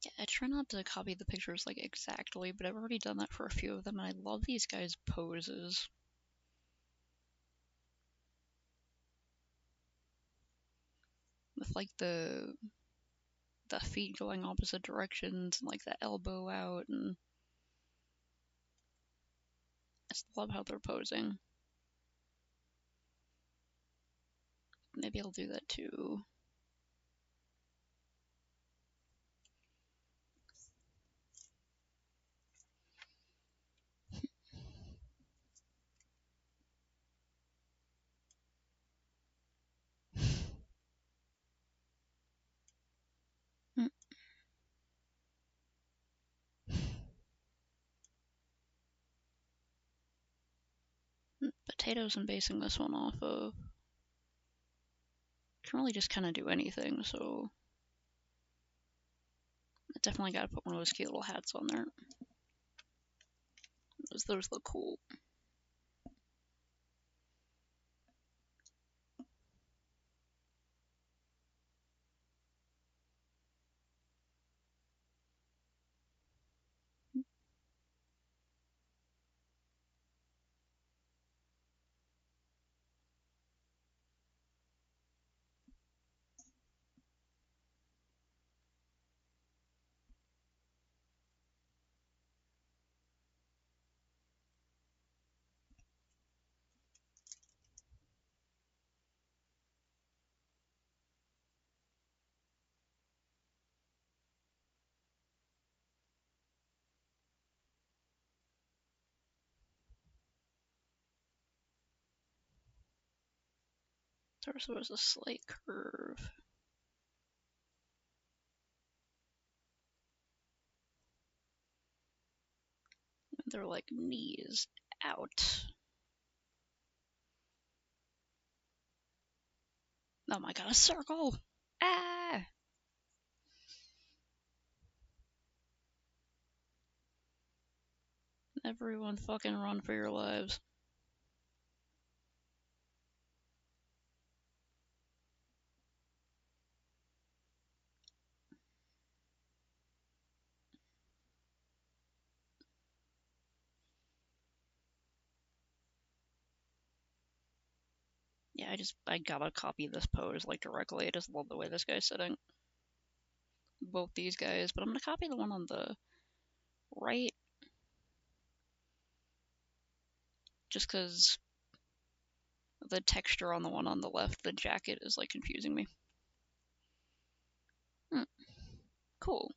Yeah, I try not to copy the pictures like exactly, but I've already done that for a few of them, and I love these guys' poses. With like the feet going opposite directions and like the elbow out, and I just love how they're posing. Maybe I'll do that too. Potatoes I'm basing this one off of. Can really just kind of do anything, so I definitely gotta put one of those cute little hats on there. Those look cool. Torso has a slight curve. They're like knees out. Oh my god, a circle! Ah! Everyone fucking run for your lives. Yeah, I gotta copy this pose like directly. I just love the way this guy's sitting. Both these guys, but I'm gonna copy the one on the right just because the texture on the one on the left, the jacket, is like confusing me. Cool.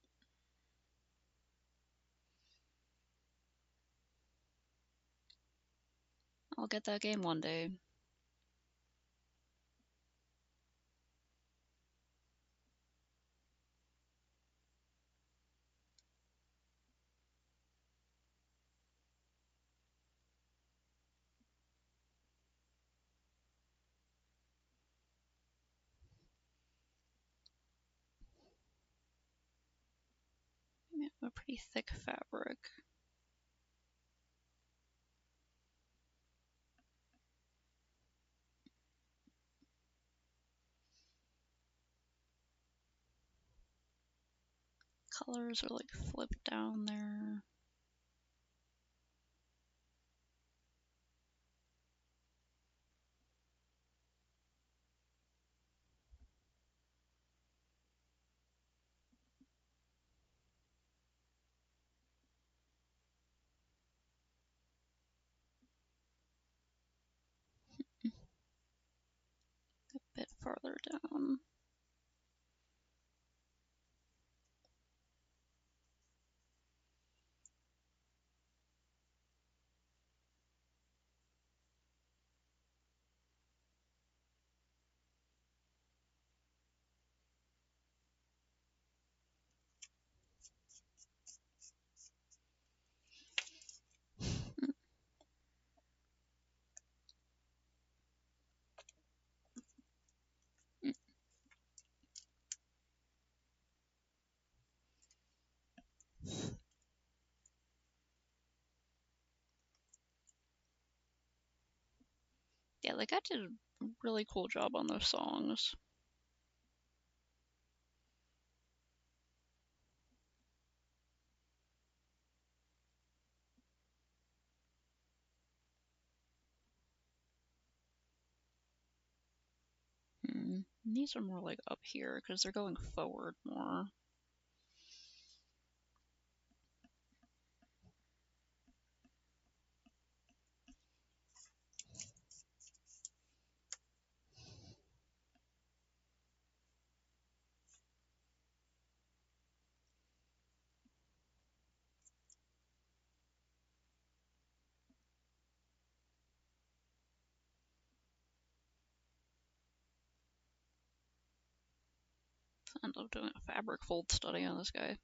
I'll get that game one day. Yeah, a pretty thick fabric. Colors are like flipped down there. farther down. Yeah, the guy did a really cool job on those songs. These are more like up here because they're going forward more. I end up doing a fabric fold study on this guy.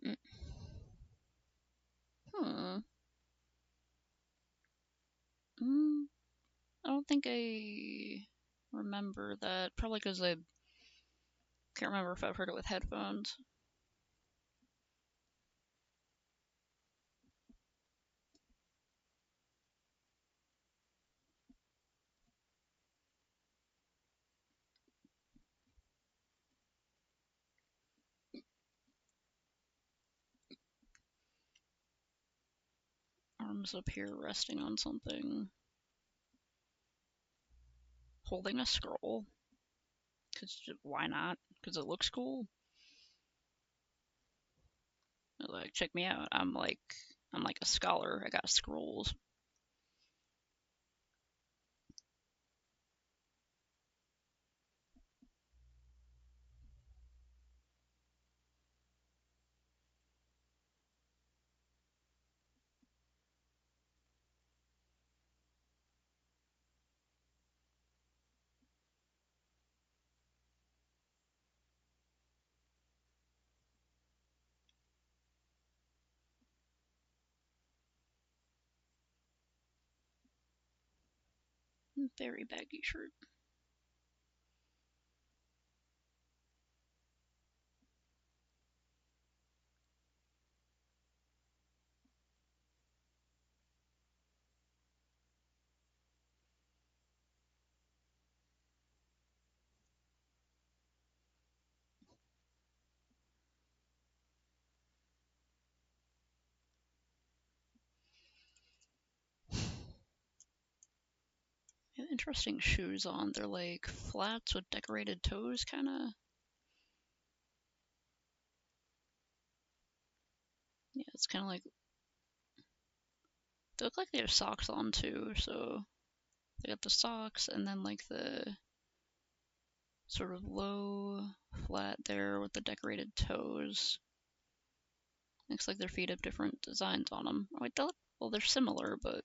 Mm. Hmm. I don't think I remember that. Probably because I can't remember if I've heard it with headphones. Arms up here resting on something. Holding a scroll. Cause why not? Cause it looks cool. Like, check me out. I'm like a scholar. I got scrolls. Very baggy shirt. Interesting shoes on. They're like flats with decorated toes, kind of. Yeah, it's kind of like. They look like they have socks on too, so they got the socks and then like the sort of low flat there with the decorated toes. Looks like their feet have different designs on them. Oh, wait, well, they're similar, but.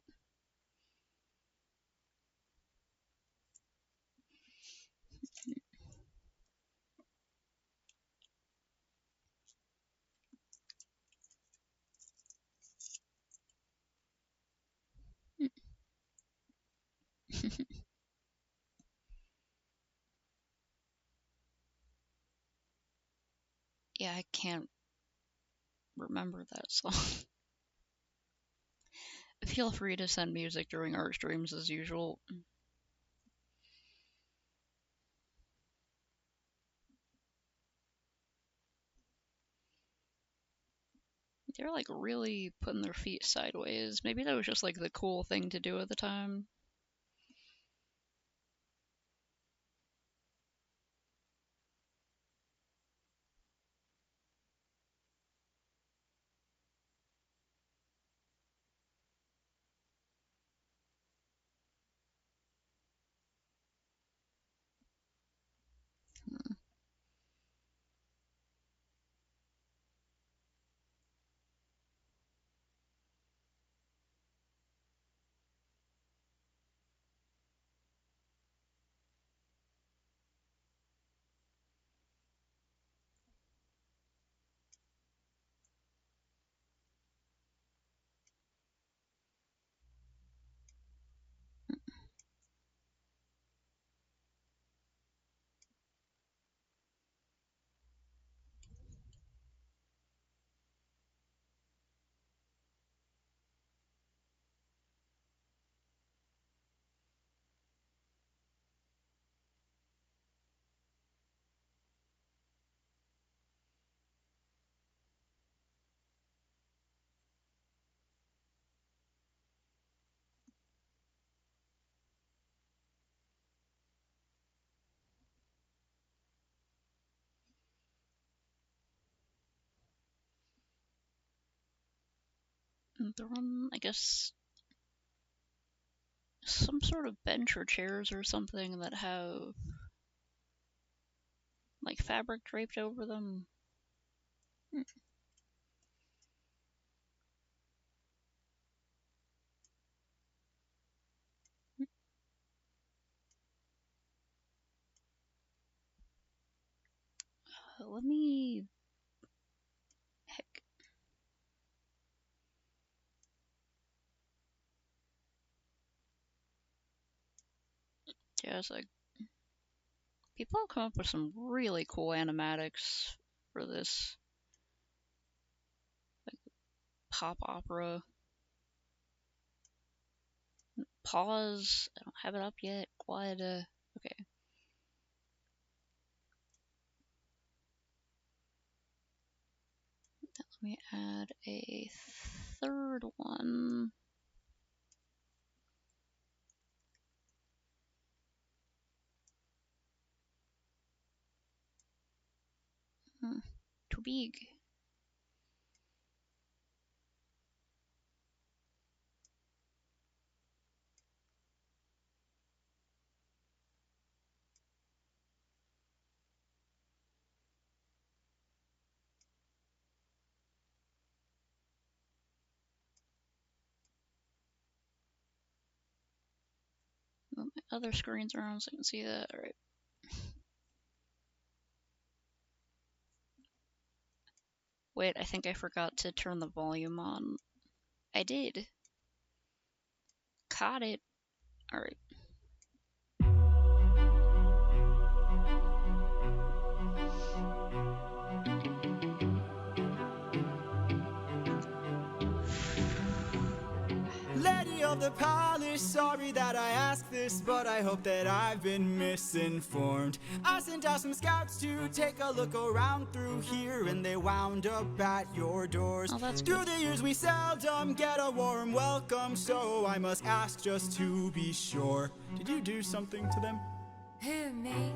Yeah, I can't remember that song. Feel free to send music during our streams as usual. They're like really putting their feet sideways. Maybe that was just like the cool thing to do at the time. And they're on, I guess, some sort of bench or chairs or something that have like fabric draped over them. Let me... Heck. Yeah, it's like... People have come up with some really cool animatics for this. Like, pop opera. Pause. I don't have it up yet. What? Okay. Let me add a third one. Too big. Move my other screens around so I can see that. Alright. Wait, I think I forgot to turn the volume on. I did. Caught it. Alright. Lady of the palace, sorry that I ask this, but I hope that I've been misinformed. I sent out some scouts to take a look around through here, and they wound up at your doors. Oh, that's through good. the years we seldom get a warm welcome, so I must ask just to be sure. Did you do something to them? Who, me?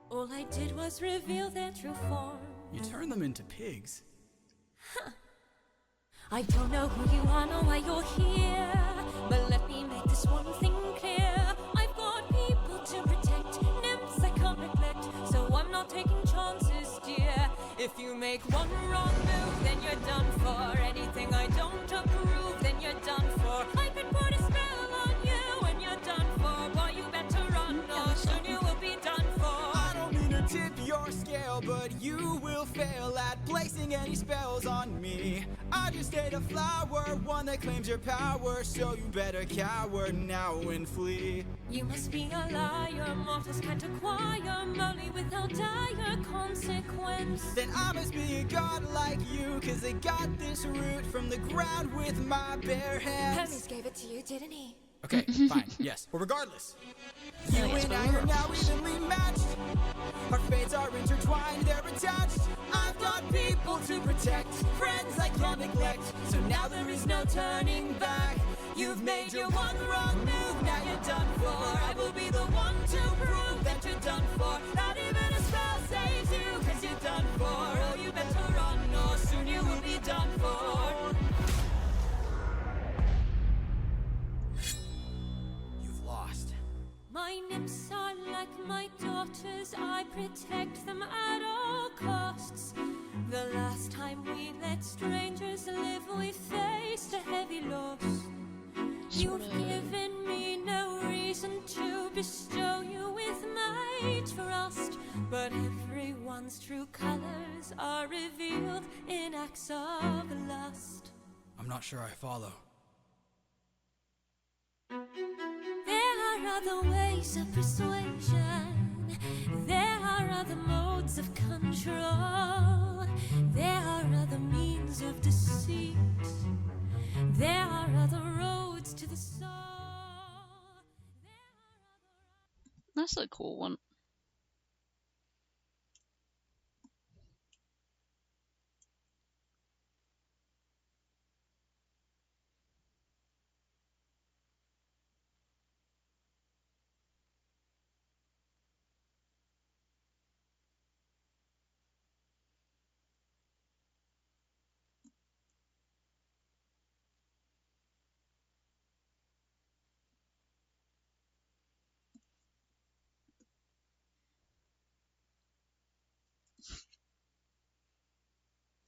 All I did was reveal their true form. You turned them into pigs. I don't know who you are nor why you're here, but let me make this one thing clear. I've got people to protect, nymphs I can't neglect, so I'm not taking chances, dear. If you make one wrong move, then you're done for. Anything I don't approve, then you're done for. I could put a spell on you, and you're done for. Boy, you better run, or soon you will be done for. I don't mean to tip your scale, but you will fail at placing any spells on me. I just ate a flower, one that claims your power, so you better cower now and flee. You must be a liar, mortals can't acquire money without dire consequence. Then I must be a god like you, cause I got this root from the ground with my bare hands. Hermes gave it to you, didn't he? Okay, fine, yes. Well, regardless. You Yeah, and I are now evenly matched. Our fates are intertwined, they're attached. I've got people to protect, friends I can't neglect. So now there is no turning back. You've made your one wrong move, now you're done for. I will be the one to prove that you're done for. Not even a spell saves you, cause you're done for. Oh, you better run, or soon you will be done for. You've lost. My nymphs are like my daughters, I protect them at all costs. The last time we let strangers live, we faced a heavy loss. You've given me no reason to bestow you with my trust, but everyone's true colors are revealed in acts of lust. I'm not sure I follow. There are other ways of persuasion. There are other modes of control. There are other means of deceit. There are other roads to the soul. That's a cool one.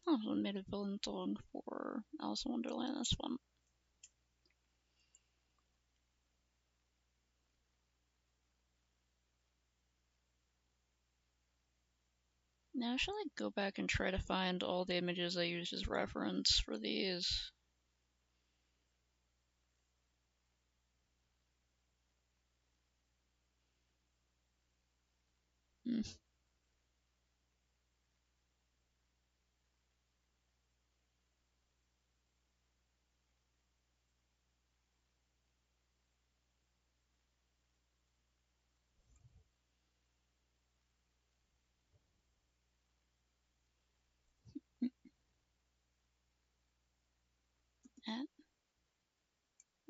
Oh, I made a villain song for Alice in Wonderland. That's fun. Now, I should like go back and try to find all the images I used as reference for these.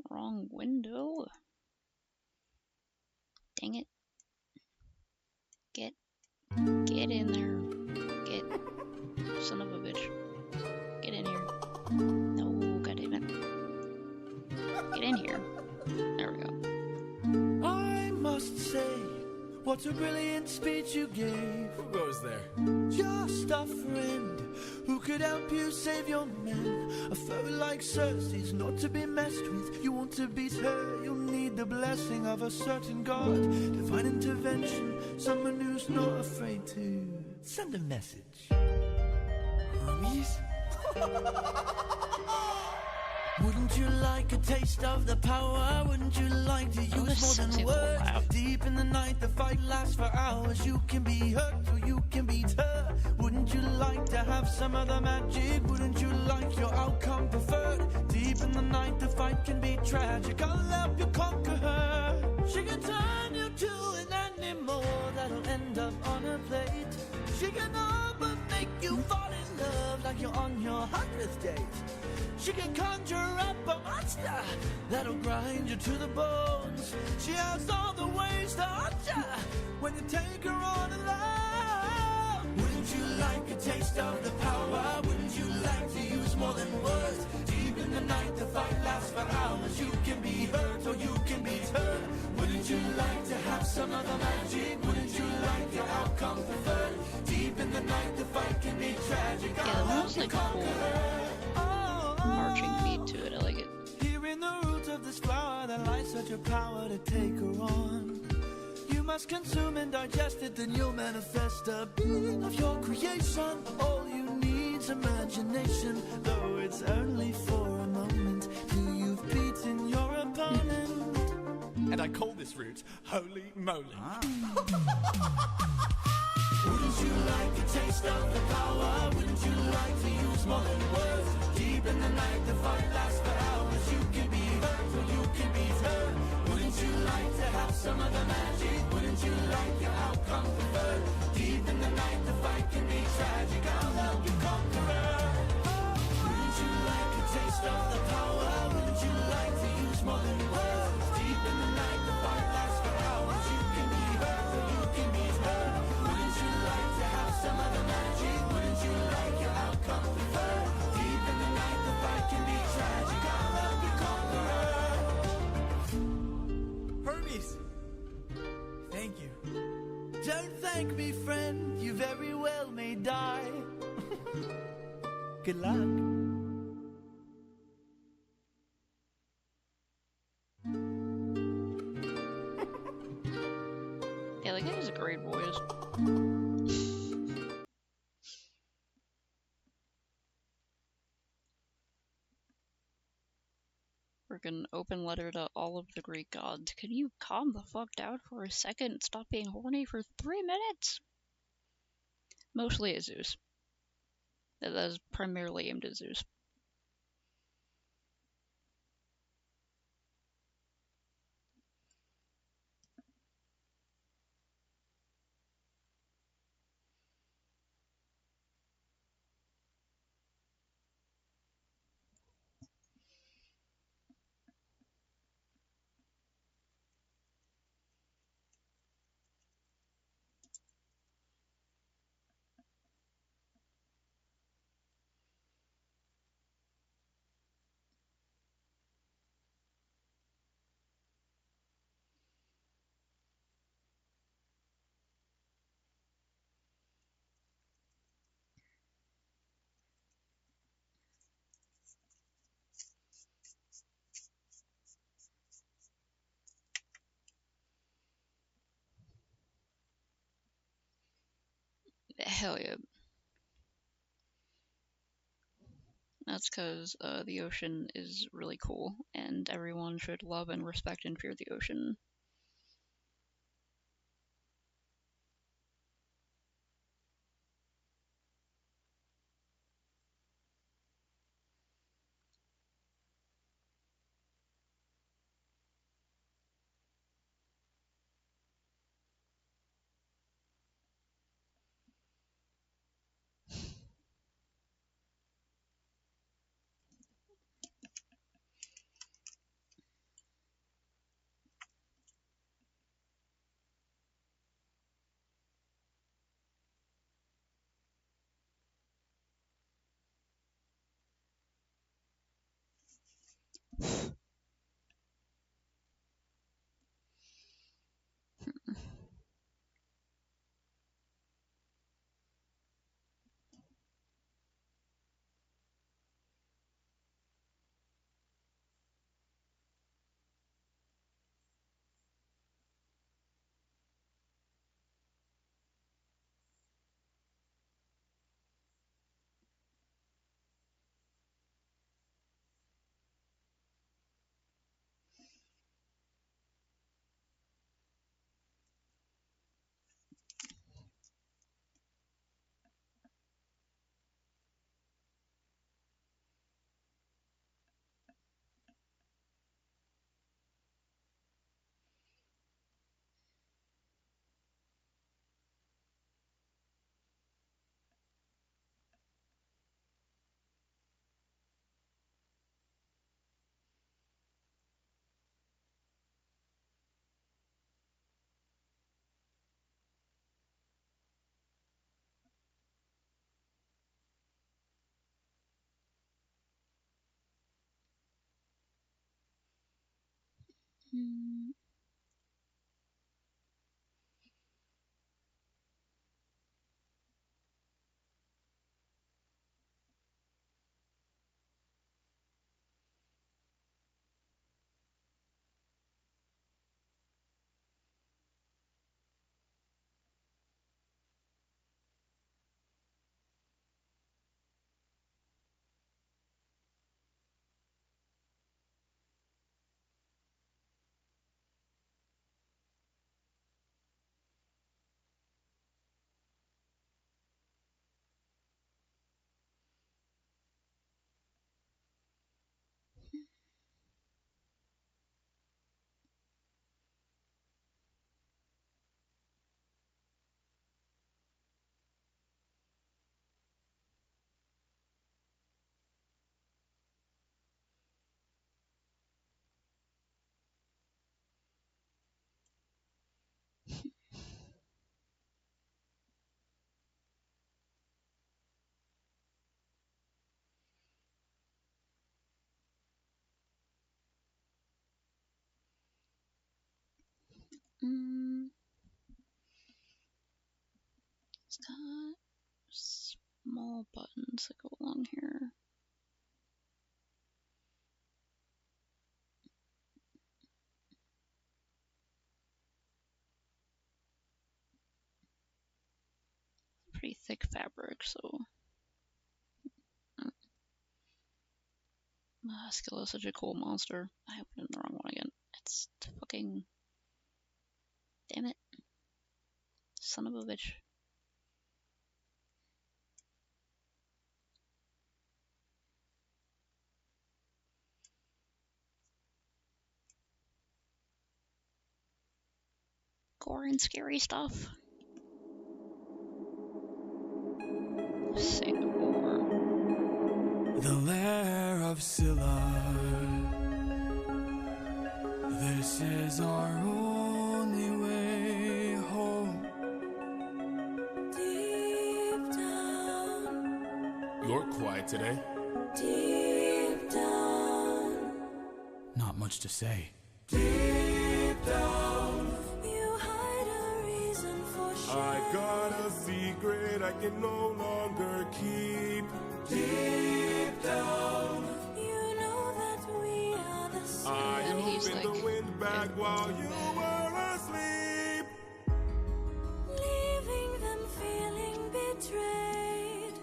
Wrong window. Dang it. Get in there. Get, son of a bitch. Get in here. No, goddammit. Get in here. There we go. I must say, what a brilliant speech you gave. Who goes there? Just a friend who could help you save your men. A foe like Cersei's not to be messed with. You want to beat her, you'll need the blessing of a certain god. Divine intervention, someone who's not afraid to send a message. Hermes? Wouldn't you like a taste of the power? Wouldn't you like to use more than words? Deep in the night, the fight lasts for hours. You can be hurt or you can beat her. Wouldn't you like to have some of the magic? Wouldn't you like your outcome preferred? Deep in the night, the fight can be tragic. I'll help you conquer her. She can turn you to an animal that'll end up on a plate. She can all but make you fall in love like you're on your 100th date. She can conjure up a monster that'll grind you to the bones. She has all the ways to haunt you when you take her on alone. Wouldn't you like a taste of the power? Wouldn't you like to use more than words? Deep in the night, the fight lasts for hours. You can be hurt or you can be hurt. Wouldn't you like to have some of the magic? Wouldn't you like your outcome preferred? Deep in the night, the fight can be tragic. Yeah, that one was like cool. Marching beat to it, I like it. Here in the root of this flower that lies such a power to take her on. You must consume and digest it, then you'll manifest a being of your creation. All you need's imagination, though it's only for a moment. Till you've beaten your opponent. And I call this route Holy Moly. Wouldn't you like a taste of the power? Wouldn't you like to use more than words? Deep in the night, the fight lasts for hours. You can be hurt or you can be hurt. thank me, friend, you very well may die. Good luck. Yeah, the guy has a great voice. Freaking open letter to all of the Greek gods. Can you calm the fuck down for a second and stop being horny for 3 minutes? Mostly at Zeus. That is primarily aimed at Zeus. Hell yeah. That's because the ocean is really cool, and everyone should love and respect and fear the ocean. Mm. Mm. It's got small buttons that go along here. Pretty thick fabric, so Skill is such a cool monster. I opened in the wrong one again. It's fucking... Damn it. Son of a bitch. Gore and scary stuff. Singapore. The lair of Scylla. This is our only way home. Deep down, You're quiet today. deep down, Not much to say. deep down, you hide a reason for shame. I got a secret I can no longer keep. Deep down, you know that we are the same. I And he's opened like, the wind back while you were asleep. Leaving them feeling betrayed,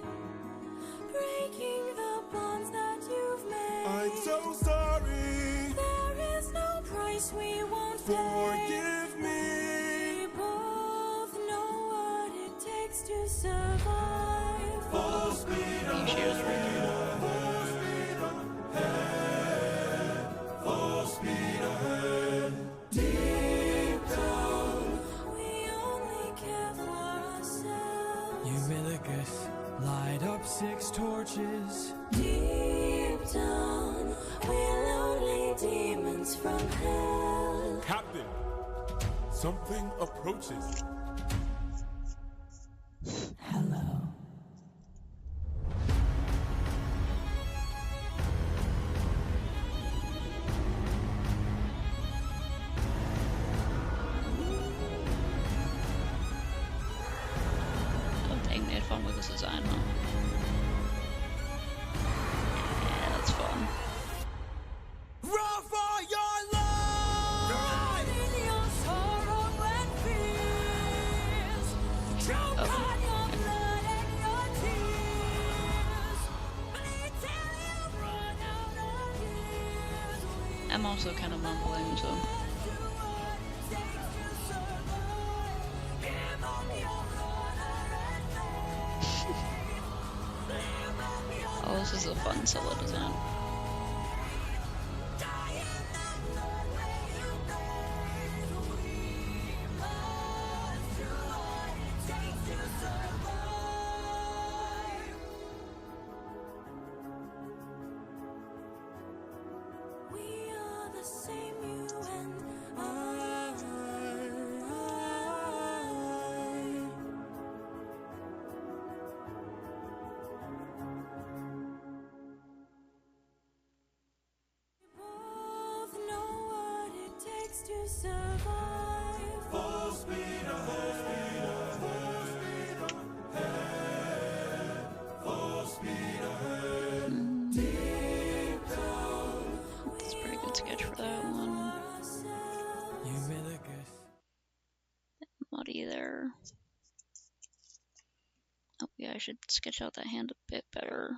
breaking the bonds that you've made. I'm so sorry. There is no price we won't pay. Forgive me. We both know what it takes to survive. Full speed he shares right there. full speed ahead. Deep down, we only care for ourselves. Eurylochus, light up 6 torches. Deep down, we're lonely demons from hell. Captain, something approaches. Hello. Oh dang, they had fun with this design, huh? Yeah, that's fun. Run for your life! In your sorrow and fears, choke on your blood and your tears. Bleed till you run out of years. I'm also kind of mumbling, so... Oh, this is a fun solo design. We are the same, you and I. We both know what it takes to survive. Full speed ahead. Full speed ahead. Deep down, It's a pretty good sketch for that one. Eurylochus. Muddy there. Oh yeah, I should sketch out that hand a bit better.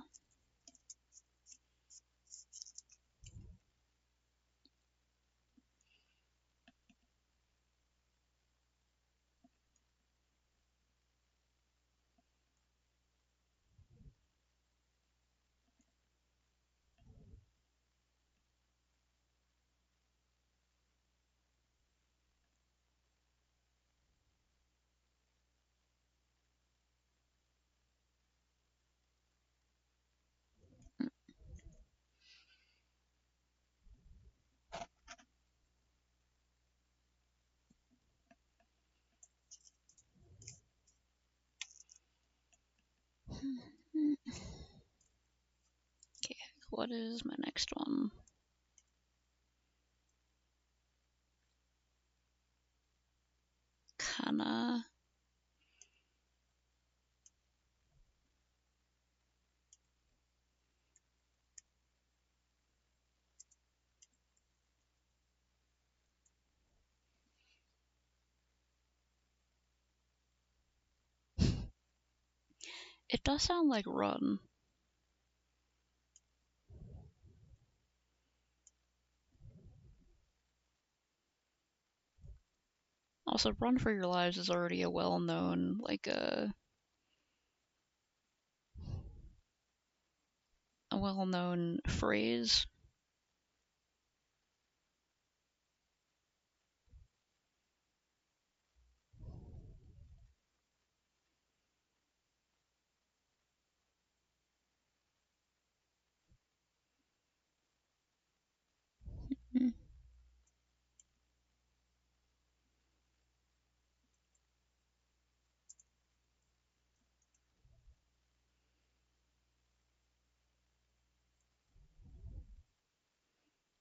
Okay, what is my next one? Kana. It does sound like run. Also, Run for Your Lives is already a well-known, like, a well-known phrase. Hmm.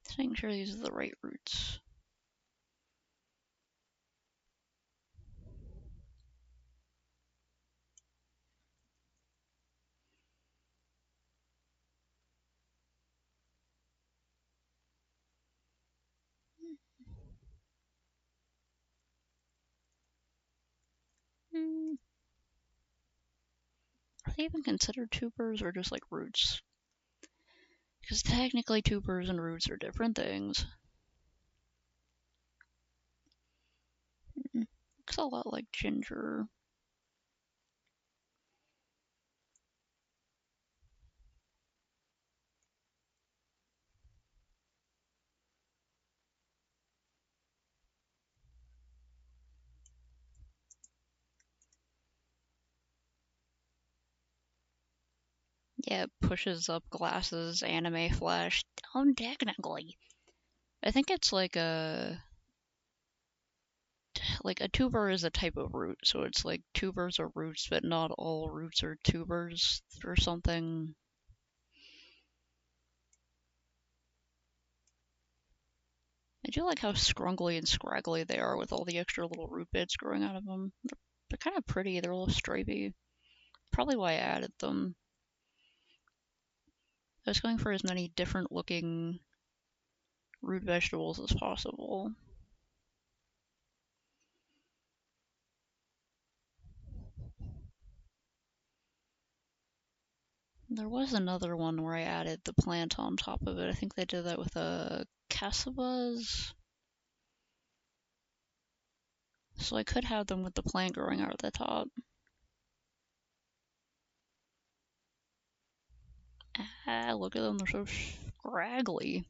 Just making sure these are the right roots. Hmm. Are they even considered tubers or just like roots? Because technically tubers and roots are different things. Looks a lot like ginger. Yeah, it pushes up glasses, anime flash. Technically. I think it's like a tuber is a type of root, so it's like tubers are roots, but not all roots are tubers or something. I do like how scrungly and scraggly they are with all the extra little root bits growing out of them. They're kind of pretty, they're a little stripy. Probably why I added them. I was going for as many different looking root vegetables as possible. There was another one where I added the plant on top of it. I think they did that with a cassavas. So I could have them with the plant growing out of the top. Ah, look at them, they're so scraggly.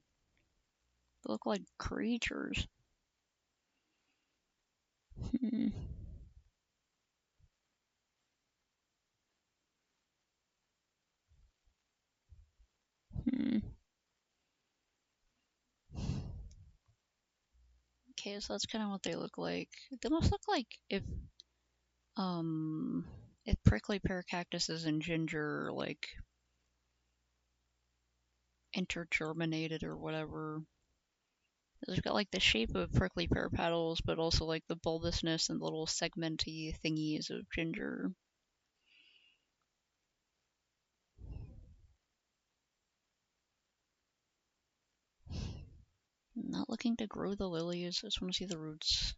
They look like creatures. Hmm. Hmm. Okay, so that's kind of what they look like. They must look like if prickly pear cactuses and ginger like intergerminated or whatever. They've got like the shape of prickly pear petals, but also like the bulbousness and little segmenty thingies of ginger. I'm not looking to grow the lilies, I just want to see the roots.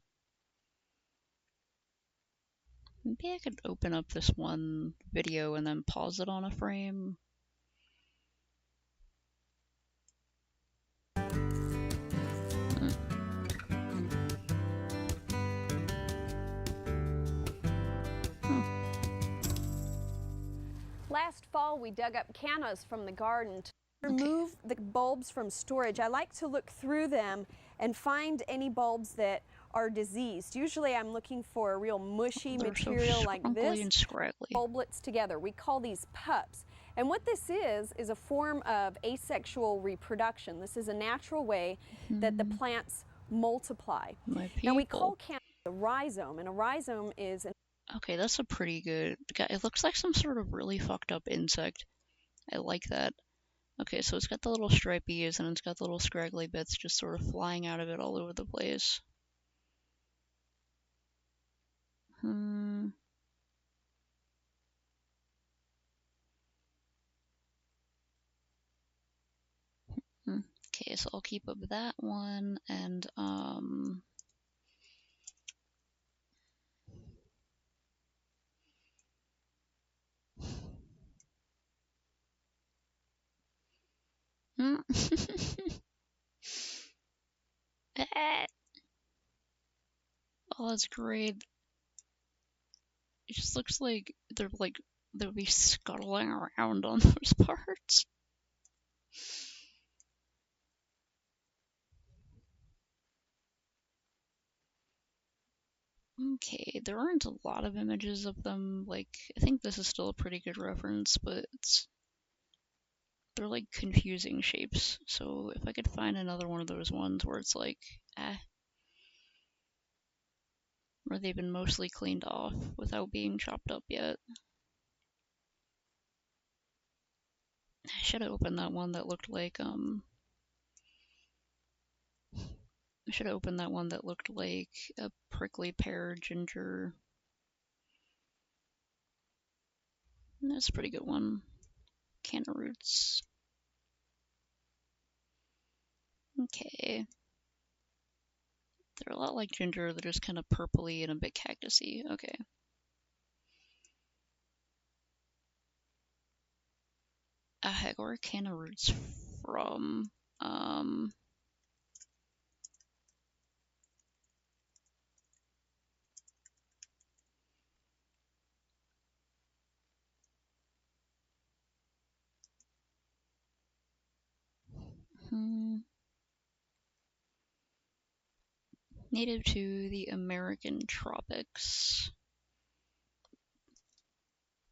Maybe I could open up this one video and then pause it on a frame. Last fall, we dug up cannas from the garden to remove the bulbs from storage. I like to look through them and find any bulbs that are diseased. Usually I'm looking for a real mushy material like this. And scraggly. Bulblets together. We call these pups. And what this is a form of asexual reproduction. This is a natural way that the plants multiply. Now we call canna a rhizome, and a rhizome is an Okay, that's a pretty good... It looks like some sort of really fucked up insect. I like that. Okay, so it's got the little stripies and it's got the little scraggly bits just sort of flying out of it all over the place. Okay, so I'll keep up that one and Hmm. Oh, that's great. It just looks like they'll be scuttling around on those parts. Okay, there aren't a lot of images of them. Like, I think this is still a pretty good reference, but they're like confusing shapes. So if I could find another one of those ones where it's like, where they've been mostly cleaned off without being chopped up yet. I should have opened that one that looked like, I should have opened that one that looked like a prickly pear ginger. That's a pretty good one. Canna roots. Okay. They're a lot like ginger, they're just kind of purpley and a bit cactusy. Okay. Heck, where are canna roots from? Native to the American tropics.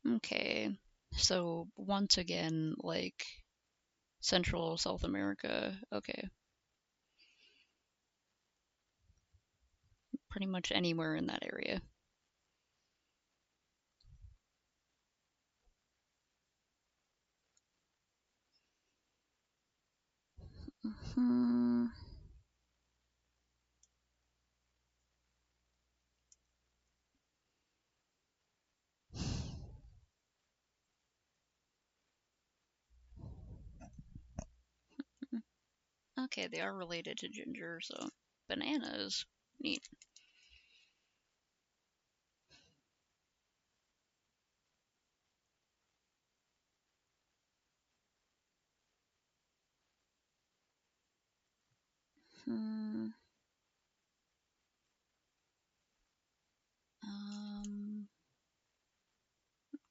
Okay, so once again, like Central South America. Okay. Pretty much anywhere in that area. Okay, they are related to ginger, so bananas. Neat.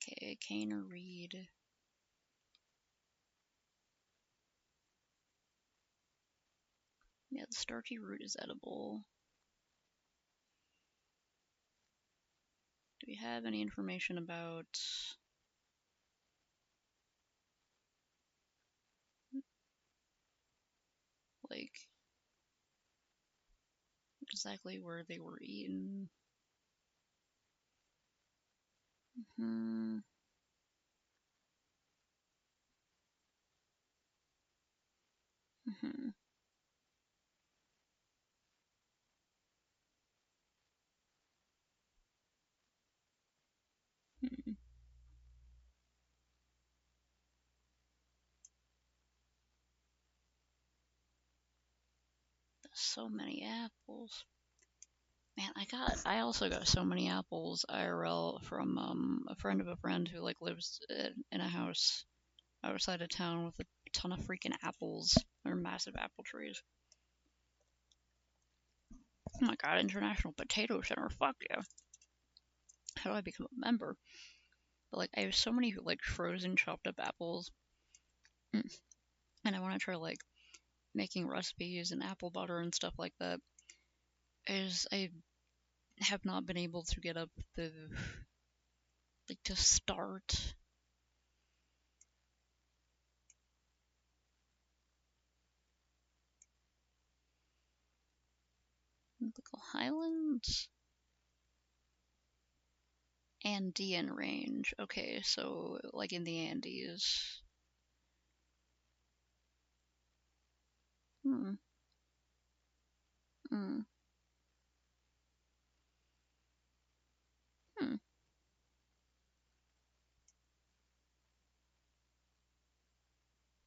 Okay, cane or reed. Yeah, the starchy root is edible. Do we have any information about like exactly where they were eaten? So many apples. Man, I also got so many apples IRL from a friend of a friend who like lives in a house outside of town with a ton of freaking apples. They're massive apple trees. Oh my god, International Potato Center, fuck yeah. How do I become a member? But like I have so many like frozen chopped up apples. And I want to try like making recipes and apple butter and stuff like that. I have not been able to get up the like to start. Tropical Highlands? Andean range. Okay, so like in the Andes. Hmm. Hmm. Hmm.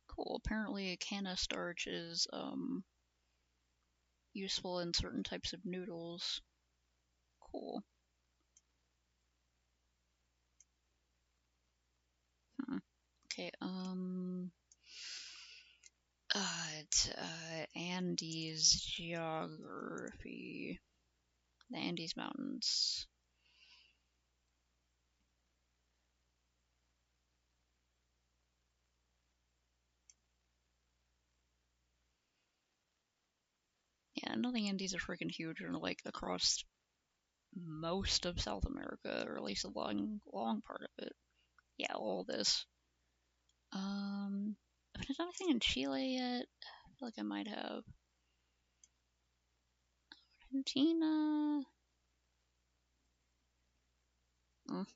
Cool. Apparently, canna starch is useful in certain types of noodles. Cool. Okay. at Andes geography. The Andes Mountains. Yeah, I know the Andes are freaking huge and like across most of South America, or at least a long part of it. Yeah, all this. Have I done anything in Chile yet? I feel like I might have. Argentina. Oh.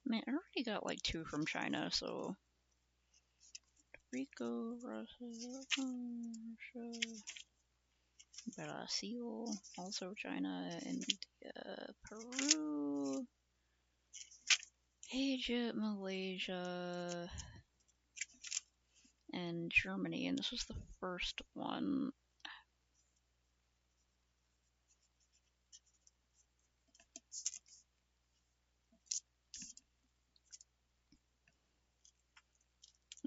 Man, I already got like 2 from China, so Rico, Russia, Brazil, also China, India, Peru, Egypt, Malaysia, and Germany, and this was the first one.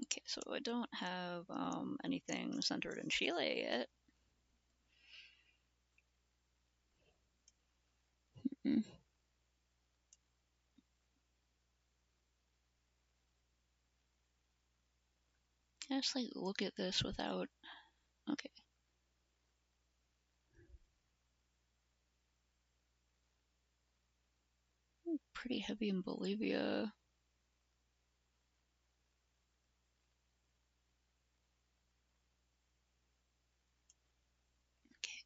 Okay, so I don't have anything centered in Chile yet. Mm-hmm. Can I just like look at this without... Okay. Pretty heavy in Bolivia. Okay.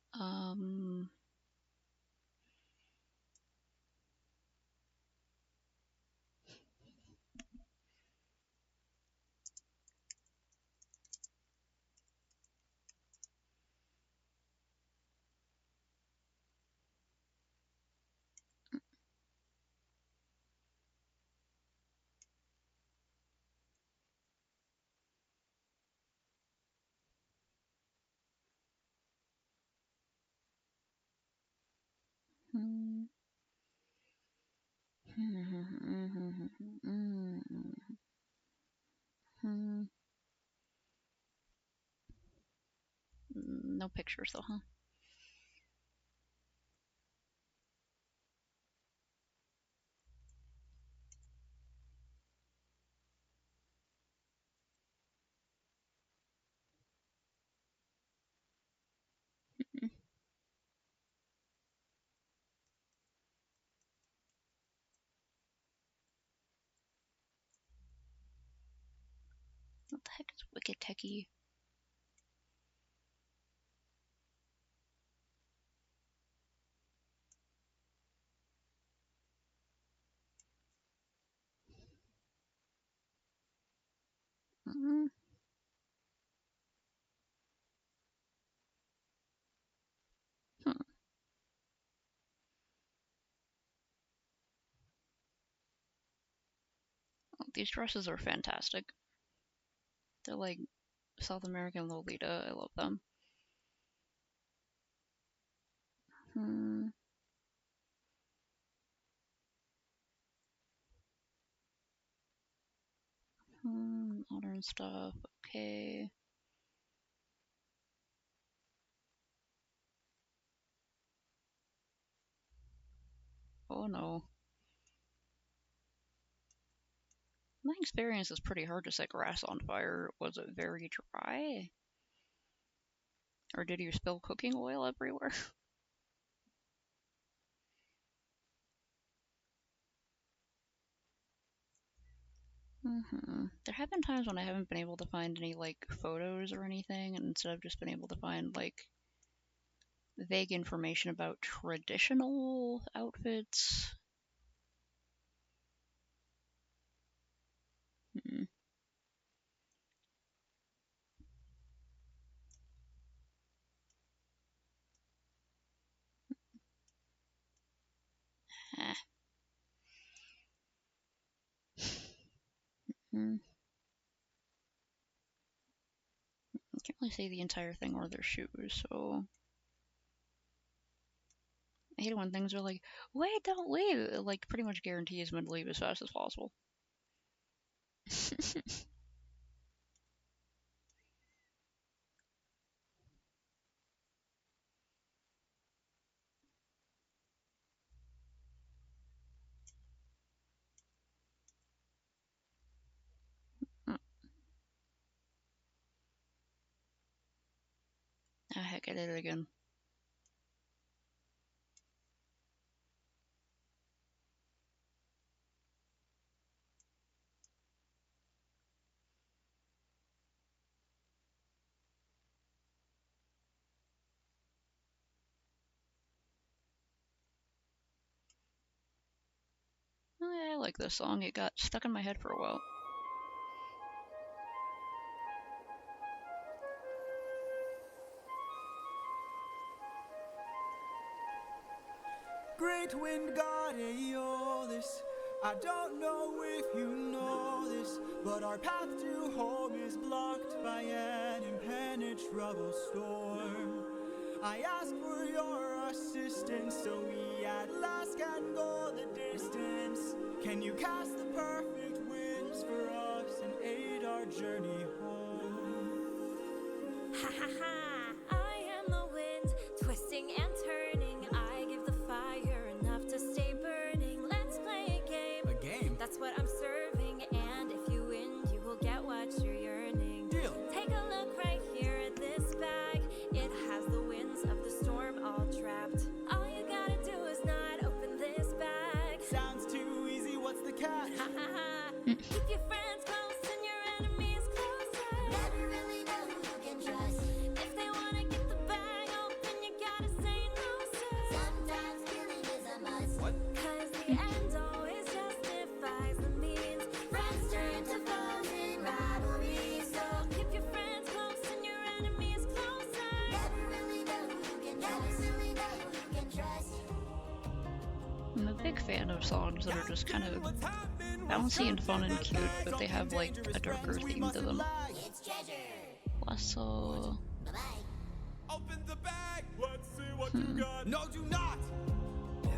No pictures though, huh? What the heck is Wicked Techie? Mm-hmm. Oh, these dresses are fantastic. They're like South American Lolita. I love them. Modern stuff. Okay. Oh no. My experience is pretty hard to set grass on fire. Was it very dry? Or did you spill cooking oil everywhere? There have been times when I haven't been able to find any like photos or anything, and instead I've just been able to find like vague information about traditional outfits. Hmm. Eh. Hmm. I can't really say the entire thing or their shoes, so I hate it when things are like, wait, don't leave. It like pretty much guarantees me to leave as fast as possible. Ah, heck, I did it again. Oh, yeah, I like this song. It got stuck in my head for a while. Great wind god Aeolus, I don't know if you know this, but our path to home is blocked by an impenetrable storm. I ask for your assistance so we at last can go the distance. Can you cast the perfect winds for us and aid our journey home? Ha ha ha! I am the wind, twisting and turning. I give the fire enough to stay burning. Let's play a game. A game? That's what I'm serving, and if you win, you will get what you're yearning. Deal. Take a look right here at this bag. It has the winds of the storm all trapped. All you gotta do is not open this bag. Sounds too easy, what's the catch? Ha ha ha! Keep your friends close and your enemies closer. Never really know who you can trust. If they wanna get the bag open, you gotta say no, sir. Sometimes killing is a must. What? 'Cause the end always justifies the means. Friends turn to foes in rivalry. So keep your friends close and your enemies closer. Never really know who you can trust. Never really know who you can trust. I'm a big fan of songs that are just kind of bouncy and fun and cute, but they have like a darker theme to them. It's treasure. Lasso. Bye-bye. Open the bag. Let's see what you got. No, do not!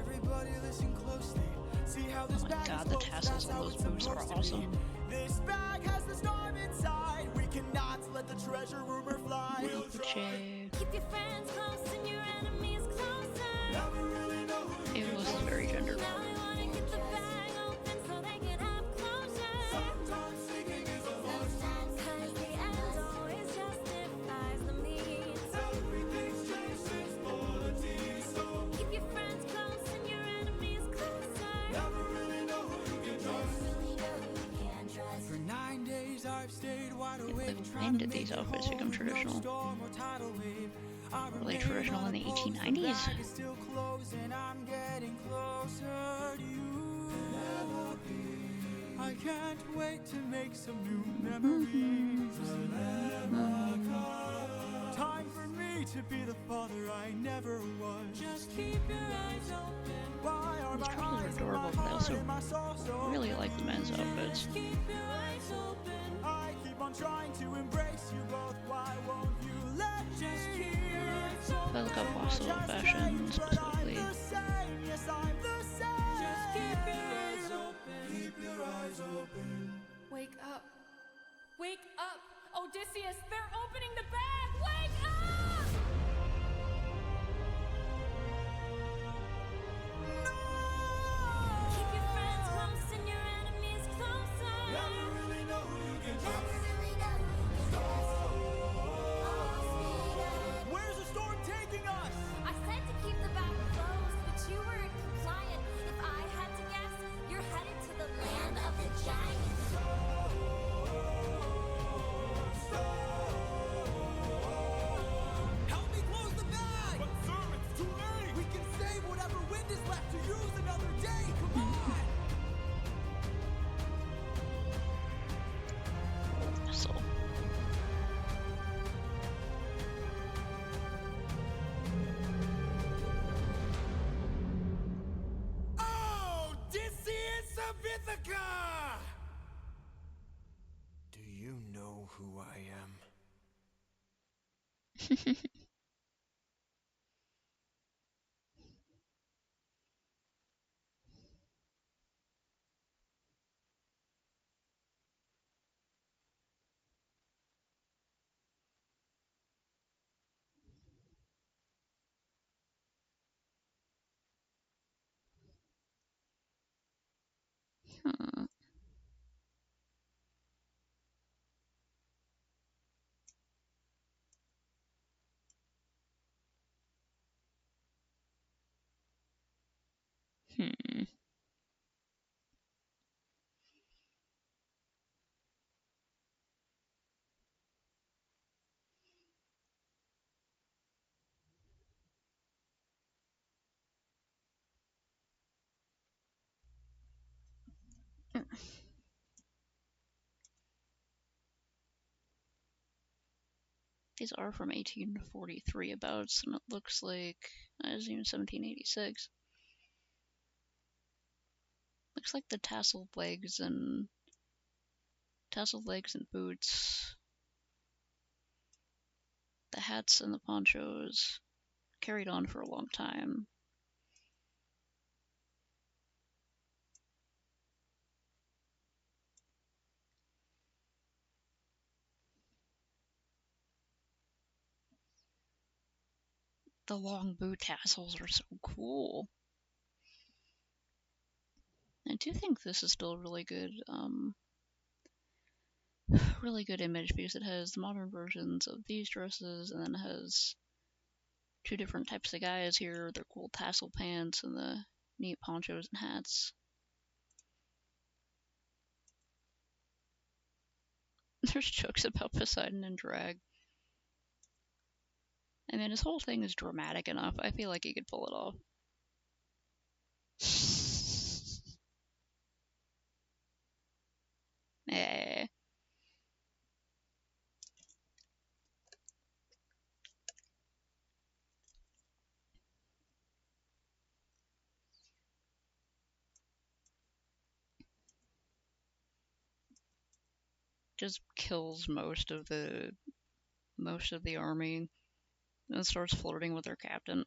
Everybody listen closely. See how this Oh my bag god, is the closed, tassels that's on how those it's boots are supposed to awesome. be. This bag has the storm inside. We cannot let the treasure rumor fly. Che. Keep your friends close and your enemies closer. Never really know who you It was very gender Now they wanna get the bag open so they can have closure. sometimes singing is a must. 'Cause the end always justifies the means. Everything's changed since Polity, so Keep your friends close and your enemies closer. never really know who you can trust. Really know who you can trust. For 9 days I've stayed wide awake. When did these outfits become traditional? Were they traditional in the 1890s? Still closing, I'm getting closer to you. Never be. I can't wait to make some new memories. Time for me to be the father I never was. Just keep your eyes open. Why are These my trousers are eyes adorable, and but my I heart also and my soul so really like the men's outfits. keep your eyes open. I keep on trying to embrace you both. Why won't you let just keep your eyes open? I look up Lasso fashion specifically. Yes, I'm the same. Just keep your eyes open. Keep your eyes open. Wake up. Wake up! Odysseus, they're opening the bag! Wake up! Keep your friends close and your enemies closer. Never really know who you can trust. Never really know who you can trust. Oh, sweetheart. Where's the storm taking us? I said to keep the bag closed, but you weren't compliant. If I had to guess, you're headed to the land of the giants. Help me close the bag! But sir, it's too late. We can save whatever wind is left to use another day. Come on! So, Oh, Odysseus of Ithaca! Do you know who I am? Hmm. Hmm. These are from 1843 abouts, and it looks like it's even 1786. Looks like the tasseled legs and boots, the hats and the ponchos carried on for a long time. The long boot tassels are so cool. I do think this is still a really good image because it has the modern versions of these dresses and then it has two different types of guys here, their cool tassel pants and the neat ponchos and hats. There's jokes about Poseidon and drag. I mean, his whole thing is dramatic enough. I feel like he could pull it off. Eh. Just kills most of the army and starts flirting with their captain.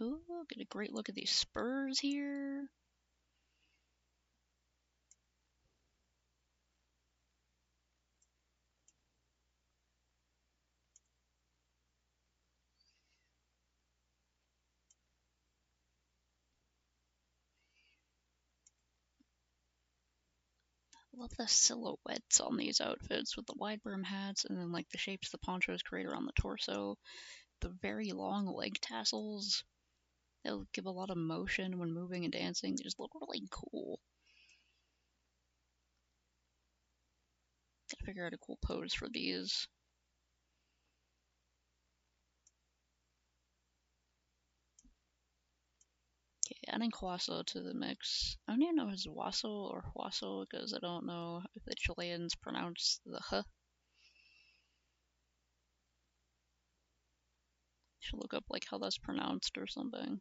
Ooh, get a great look at these spurs here. Love the silhouettes on these outfits with the wide brim hats and then like the shapes the ponchos create around the torso. The very long leg tassels. They'll give a lot of motion when moving and dancing. They just look really cool. Gotta figure out a cool pose for these. Okay, adding Huaso to the mix. I don't even know if it's Huaso or Huaso because I don't know if the Chileans pronounce the H. Should look up like how that's pronounced or something.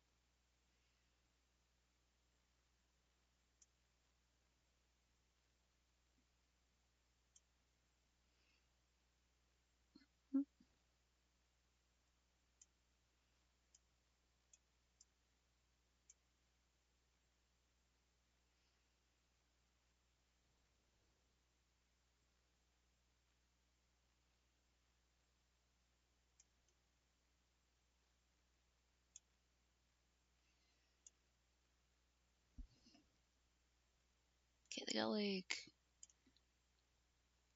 Okay, they got like...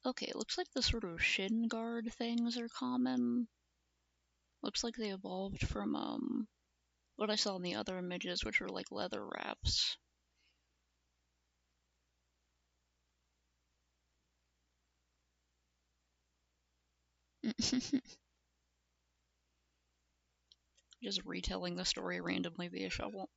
Okay, it looks like the sort of shin guard things are common. Looks like they evolved from what I saw in the other images, which were like leather wraps. Just retelling the story randomly via shovel.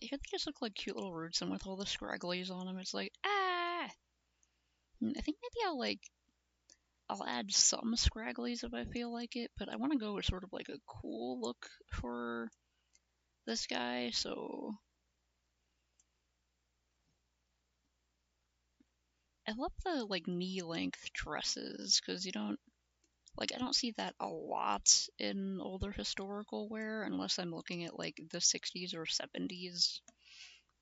Here they just look like cute little roots, and with all the scragglies on them, it's like, ah! I think maybe I'll add some scragglies if I feel like it, but I want to go with sort of like a cool look for this guy, so love the like knee-length dresses because you don't like I don't see that a lot in older historical wear unless I'm looking at like the 60s or 70s,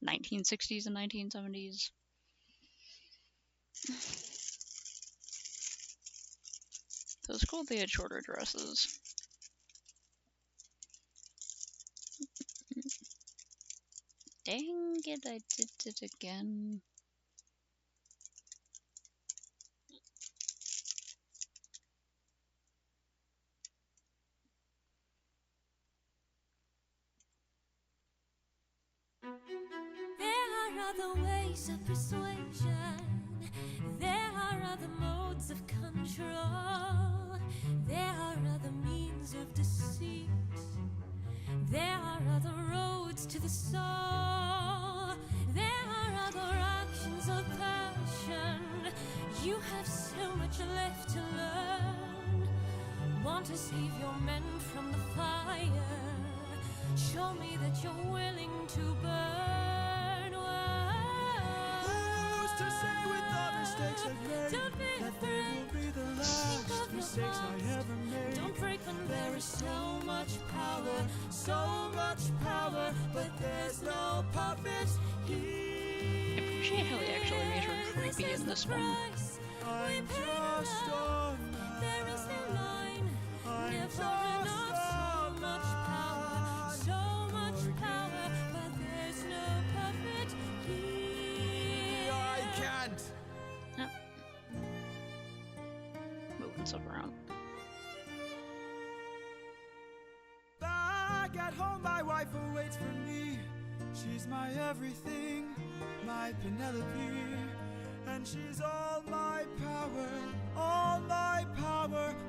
1960s and 1970s. So it's cool they had shorter dresses. Dang it, I did it again. There are other ways of persuasion. There are other modes of control. There are other means of deceit. There are other roads to the soul. There are other actions of passion. You have so much left to learn. Want to save your men from the fire. Show me that you're willing to burn. Who's to say with all mistakes I've made Don't be that they will be the last mistakes I ever made? Don't break when there is so much power, but there's no puppet here. I appreciate how they actually made her creepy in this one. I'm just a There is no line, never enough. So much power, but there's no puppet here. I can't. Oh. Moving stuff around. Back at home, my wife awaits for me. She's my everything, my Penelope. And she's all my power.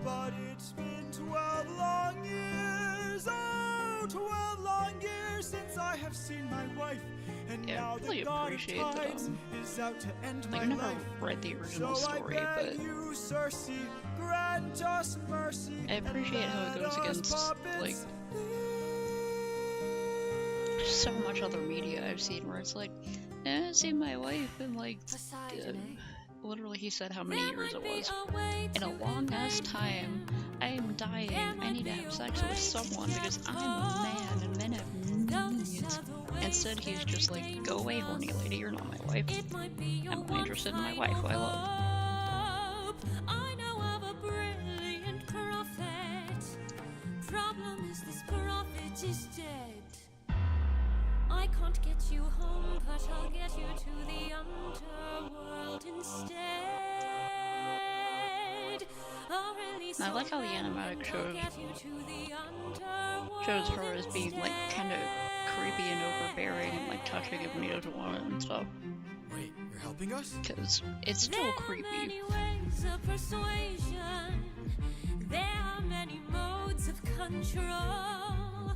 But it's been 12 long years, 12 long years since I have seen my wife. And Yeah, now I really the God of appreciate times that. is out to end Like, my I never life. read the original So story, I beg but you, Circe, grant us mercy. I appreciate how it goes against, like, so much other media I've seen where it's like, I see my wife in like, literally he said how many years it was. In a long ass time, I am dying, I need to have sex with someone because I'm a man and men have needs. Instead he's just like, go away horny lady, you're not my wife. I'm not interested in my wife who I love. I know of a brilliant prophet. Problem is this prophet is dead. I can't get you home, but I'll get you to the underworld instead. I'll release I like how the animatic shows her as being like kind of creepy and overbearing and like touching him when he doesn't want it and stuff. Wait, you're helping us? Because it's still creepy. There are many ways of persuasion. There are many modes of control.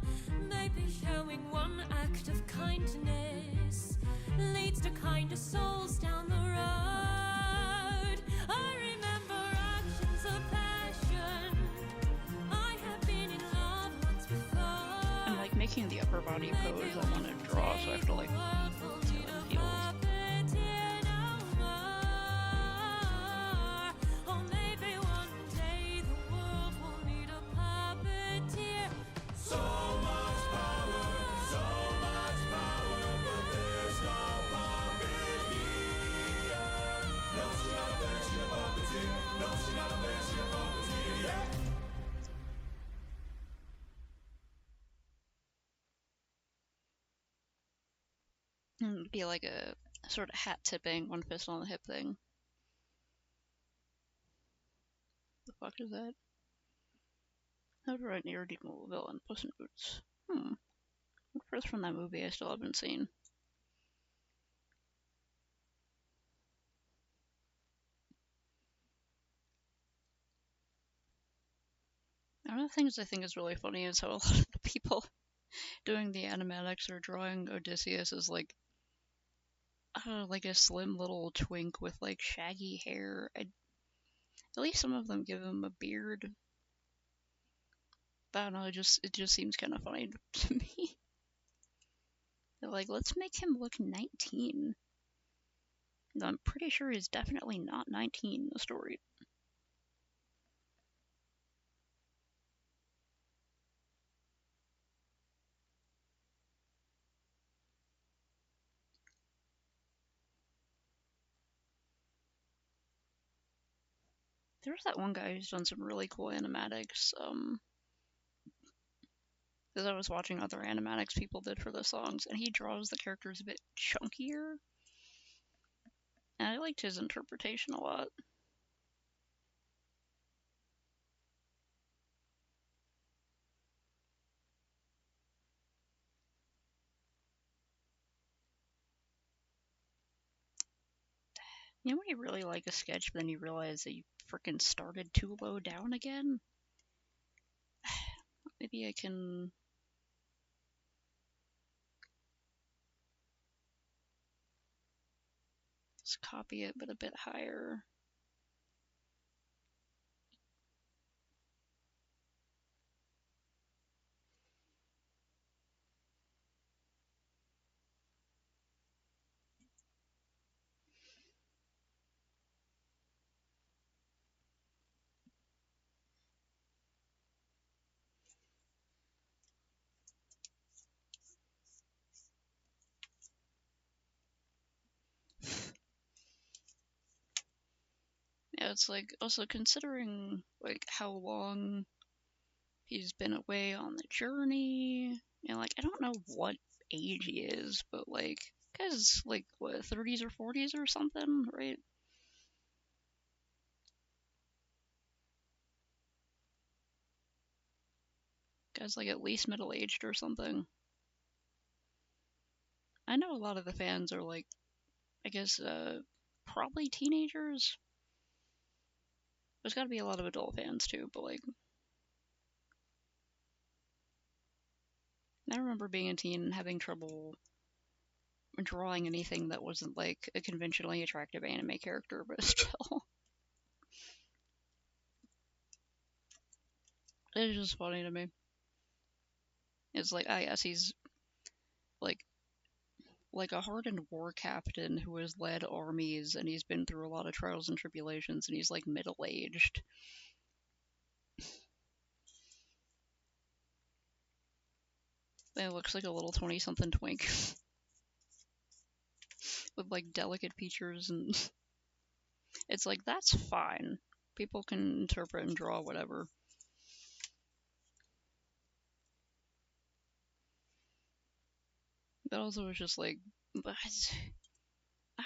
Maybe showing one act of kindness leads to kinder souls down the road. I remember actions of passion. I have been in love once before. I'm like making the upper body pose I want to draw, so I have to like see how it feels. Be like a sort of hat tipping, one fist on the hip thing. The fuck is that? How to write an irredeemable villain, Puss in Boots. What first from that movie I still haven't seen? One of the things I think is really funny is how a lot of the people doing the animatics are drawing Odysseus as like, I don't know, like a slim little twink with like shaggy hair. At least some of them give him a beard. But I don't know, it just seems kind of funny to me. They're like, let's make him look 19. I'm pretty sure he's definitely not 19 in the story. There's that one guy who's done some really cool animatics, because I was watching other animatics people did for the songs, and he draws the characters a bit chunkier. And I liked his interpretation a lot. You know when you really like a sketch, but then you realize that you freaking started too low down again? Maybe I can... just copy it, but a bit higher. Yeah, it's like, also considering, like, how long he's been away on the journey, and, like, I don't know what age he is, but, like, guy's, like, what, 30s or 40s or something, right? Guy's, like, at least middle-aged or something. I know a lot of the fans are, like, I guess, probably teenagers. There's gotta be a lot of adult fans, too, but, like... I remember being a teen and having trouble drawing anything that wasn't, like, a conventionally attractive anime character, but still. It's just funny to me. It's like, I guess he's, like a hardened war captain who has led armies, and he's been through a lot of trials and tribulations, and he's, like, middle-aged. It looks like a little 20-something twink. With, like, delicate features, and... it's like, that's fine. People can interpret and draw whatever. But also it's just like, I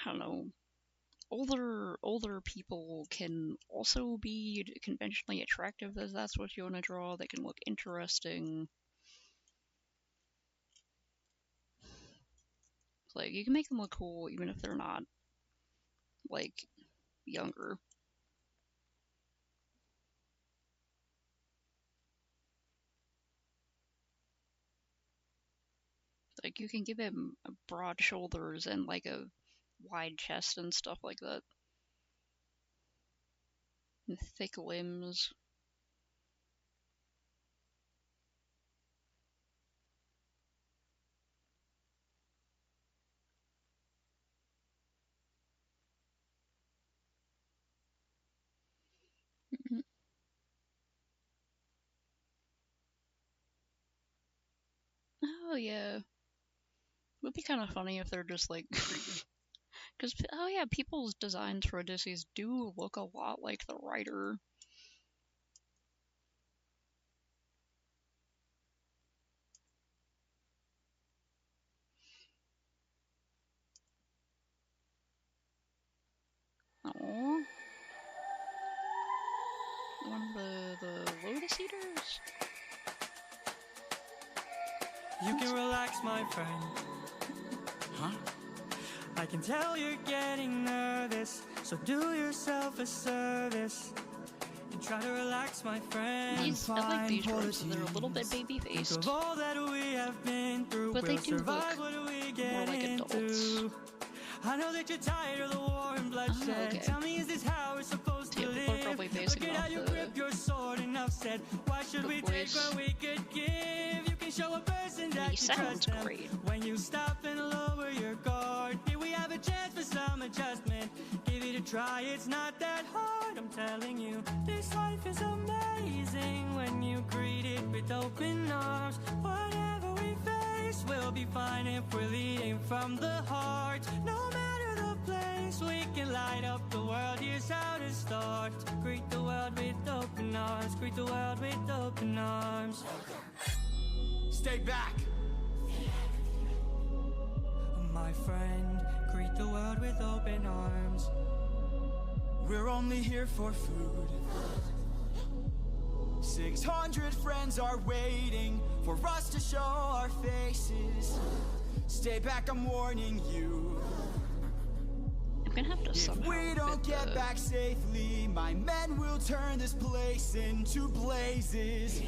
don't know, older people can also be conventionally attractive if that's what you want to draw. They can look interesting. Like, you can make them look cool even if they're not, like, younger. Like, you can give him broad shoulders and, like, a wide chest and stuff like that. And thick limbs. Oh, yeah. It would be kind of funny if they're just, like... Because, oh yeah, people's designs for Odysseus do look a lot like the writer. Aww. One of the Lotus Eaters? You can relax, my friend. Huh? I can tell you're getting nervous, so do yourself a service and try to relax, my friend. I like these drawings, they're a little bit baby-faced. Of all that we have been through, but they do look what we get more like adults. I know that you're tired of the war and bloodshed. Oh, okay. Tell me, is this how we're supposed to live? People are probably basing Look it at how off you grip your sword, enough said. Why should we take what we could give? You can show a person that you trust them. Great. When you stop and lower your guard, here we have a chance for some adjustment. try, it's not that hard, I'm telling you. This life is amazing when you greet it with open arms. Whatever we face, we'll be fine if we're leading from the heart. No matter the place, we can light up the world, here's how to start. Greet the world with open arms, greet the world with open arms. Stay back! My friend, greet the world with open arms. We're only here for food. 600 friends are waiting for us to show our faces. Stay back, I'm warning you. I'm gonna have to If we don't get back safely, my men will turn this place into blazes.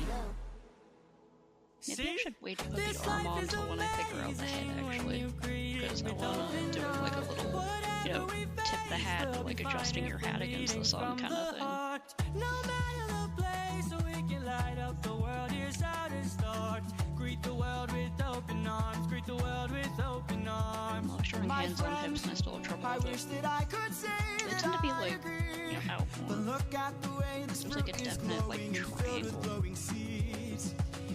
Maybe I should wait to put the arm on until when I figure out the head, actually. Because I want to do like a little, you know, tip the hat, like adjusting your hat against the sun kind of thing. No matter the place, we can light up the world, here's how to start. Greet the world with open arms, greet the world with open arms. I'm not sure hands on hips and I still have trouble with it. They tend to be like, you know, out more. There's like a definite like triangle.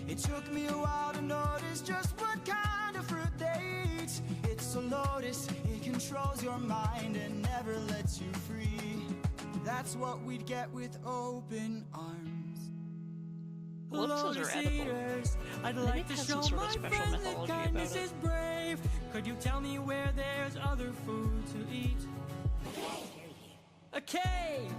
It took me a while to notice just what kind of fruit they eat. It's a lotus, it controls your mind and never lets you free. That's what we'd get with open arms. Lotuses are edible. I'd Maybe like it to has show some sort my of special friend that mythology kindness about is it. brave. Could you tell me where there's other food to eat? A cave!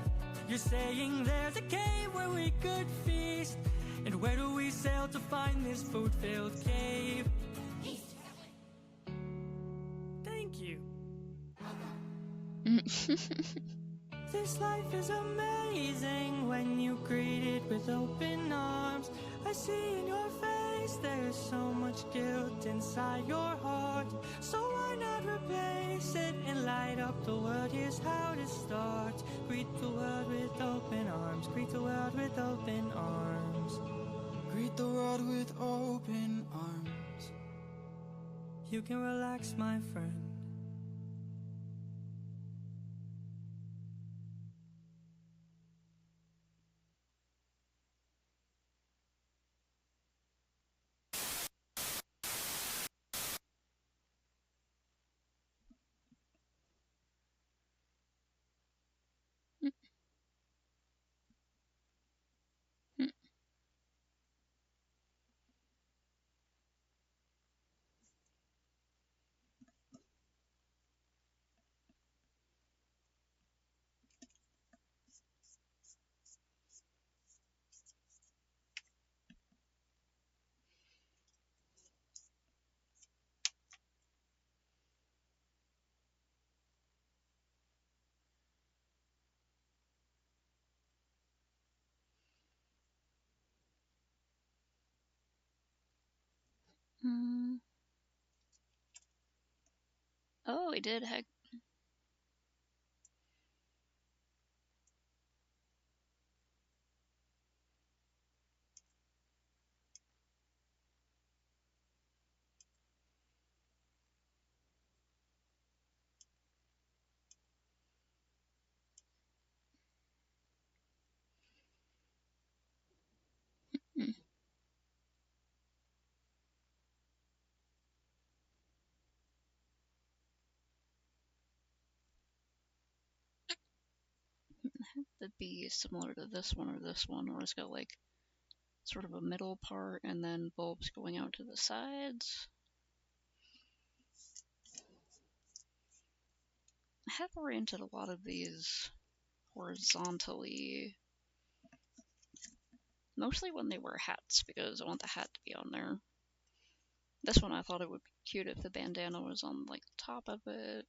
You're saying there's a cave where we could feast. And where do we sail to find this food-filled cave? Thank you. This life is amazing when you greet it with open arms. I see in your face there's so much guilt inside your heart. So why not replace it and light up the world? Here's how to start. Greet the world with open arms. Greet the world with open arms. Greet the world with open arms. You can relax, my friend. Oh, he did. Heck. That'd be similar to this one or this one, where it's got like sort of a middle part and then bulbs going out to the sides. I have oriented a lot of these horizontally, mostly when they wear hats, because I want the hat to be on there. This one I thought it would be cute if the bandana was on like the top of it.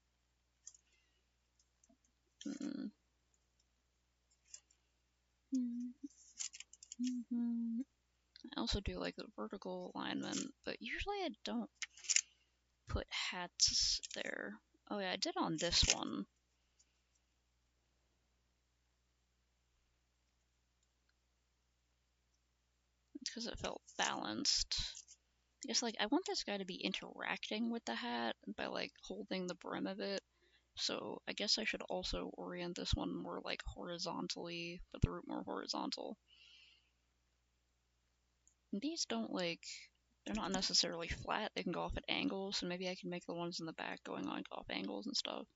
I also do like the vertical alignment, but usually I don't put hats there. Oh yeah, I did on this one. It's because it felt balanced. I guess like I want this guy to be interacting with the hat by like holding the brim of it. So I guess I should also orient this one more like horizontally, but the root more horizontal. And these don't like, they're not necessarily flat, they can go off at angles, so maybe I can make the ones in the back going on off angles and stuff.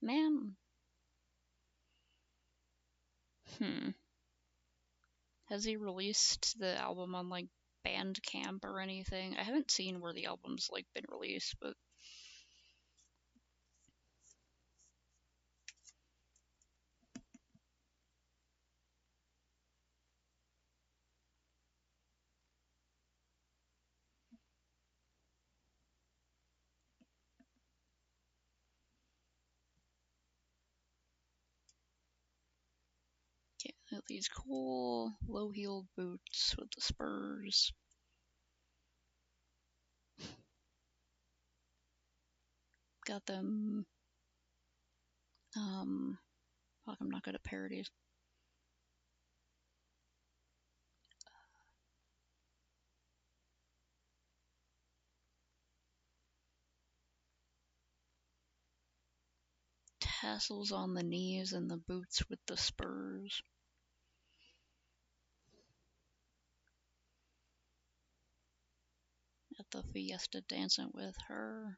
Man. Has he released the album on like Bandcamp or anything? I haven't seen where the album's like been released, but yeah, these cool low-heeled boots with the spurs. Got them. Fuck, I'm not good at parodies. Tassels on the knees and the boots with the spurs. At the fiesta dancing with her.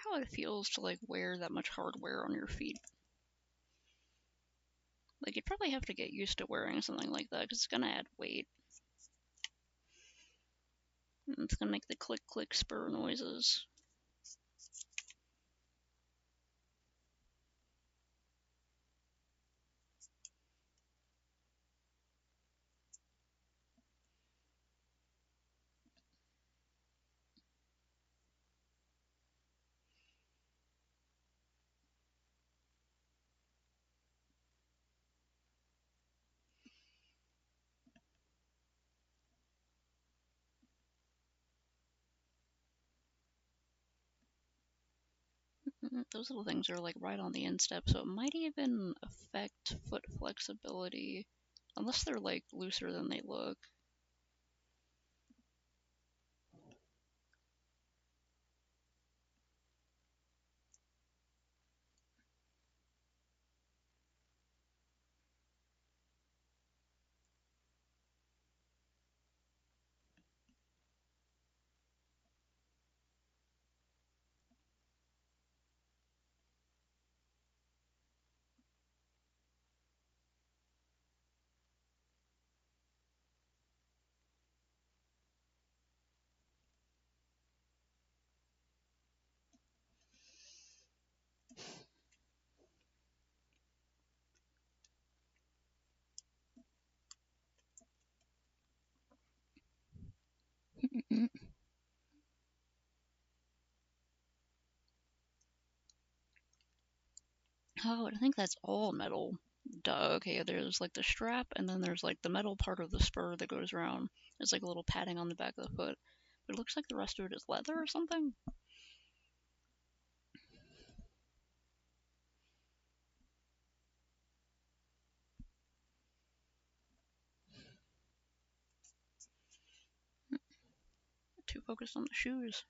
How it feels to like wear that much hardware on your feet. Like you'd probably have to get used to wearing something like that because it's gonna add weight. And it's gonna make the click click spur noises. Those little things are like right on the instep, so it might even affect foot flexibility, unless they're like looser than they look. Oh, I think that's all metal. Duh, okay, there's like the strap, and then there's like the metal part of the spur that goes around. It's like a little padding on the back of the foot. But it looks like the rest of it is leather or something. too focused on the shoes.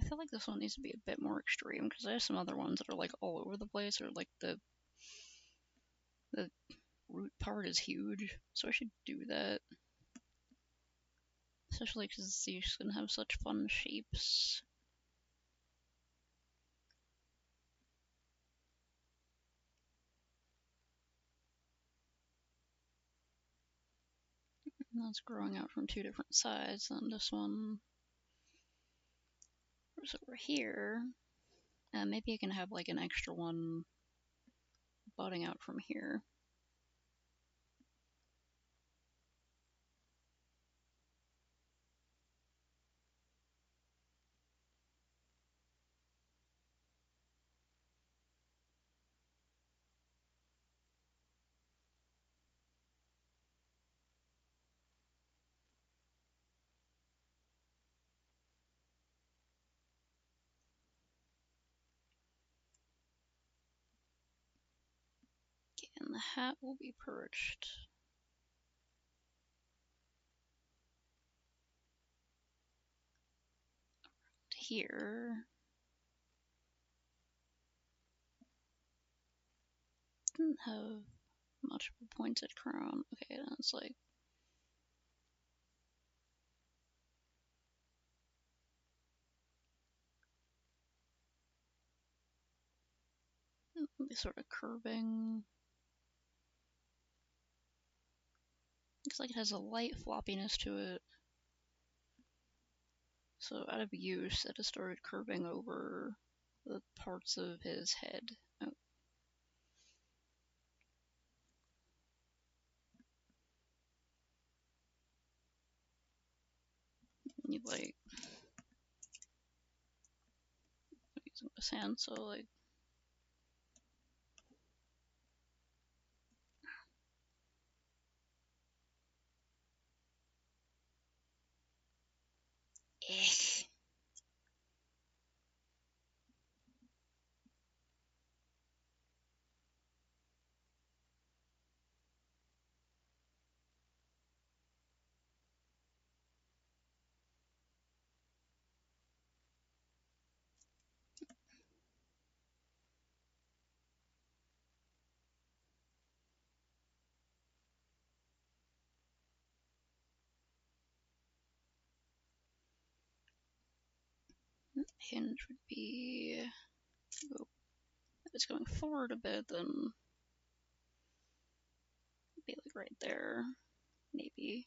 I feel like this one needs to be a bit more extreme because I have some other ones that are like all over the place, or like the root part is huge, so I should do that. Especially because these can have such fun shapes. And that's growing out from two different sides, and this one goes over here. Maybe I can have like an extra one budding out from here. And the hat will be perched here. Didn't have much of a pointed crown. Okay, then it's like sort of curving. Looks like it has a light floppiness to it. So out of use, it has started curving over the parts of his head. Oh. You like using this hand, so like hinge would be, oh, if it's going forward a bit, then it'd be like right there, maybe.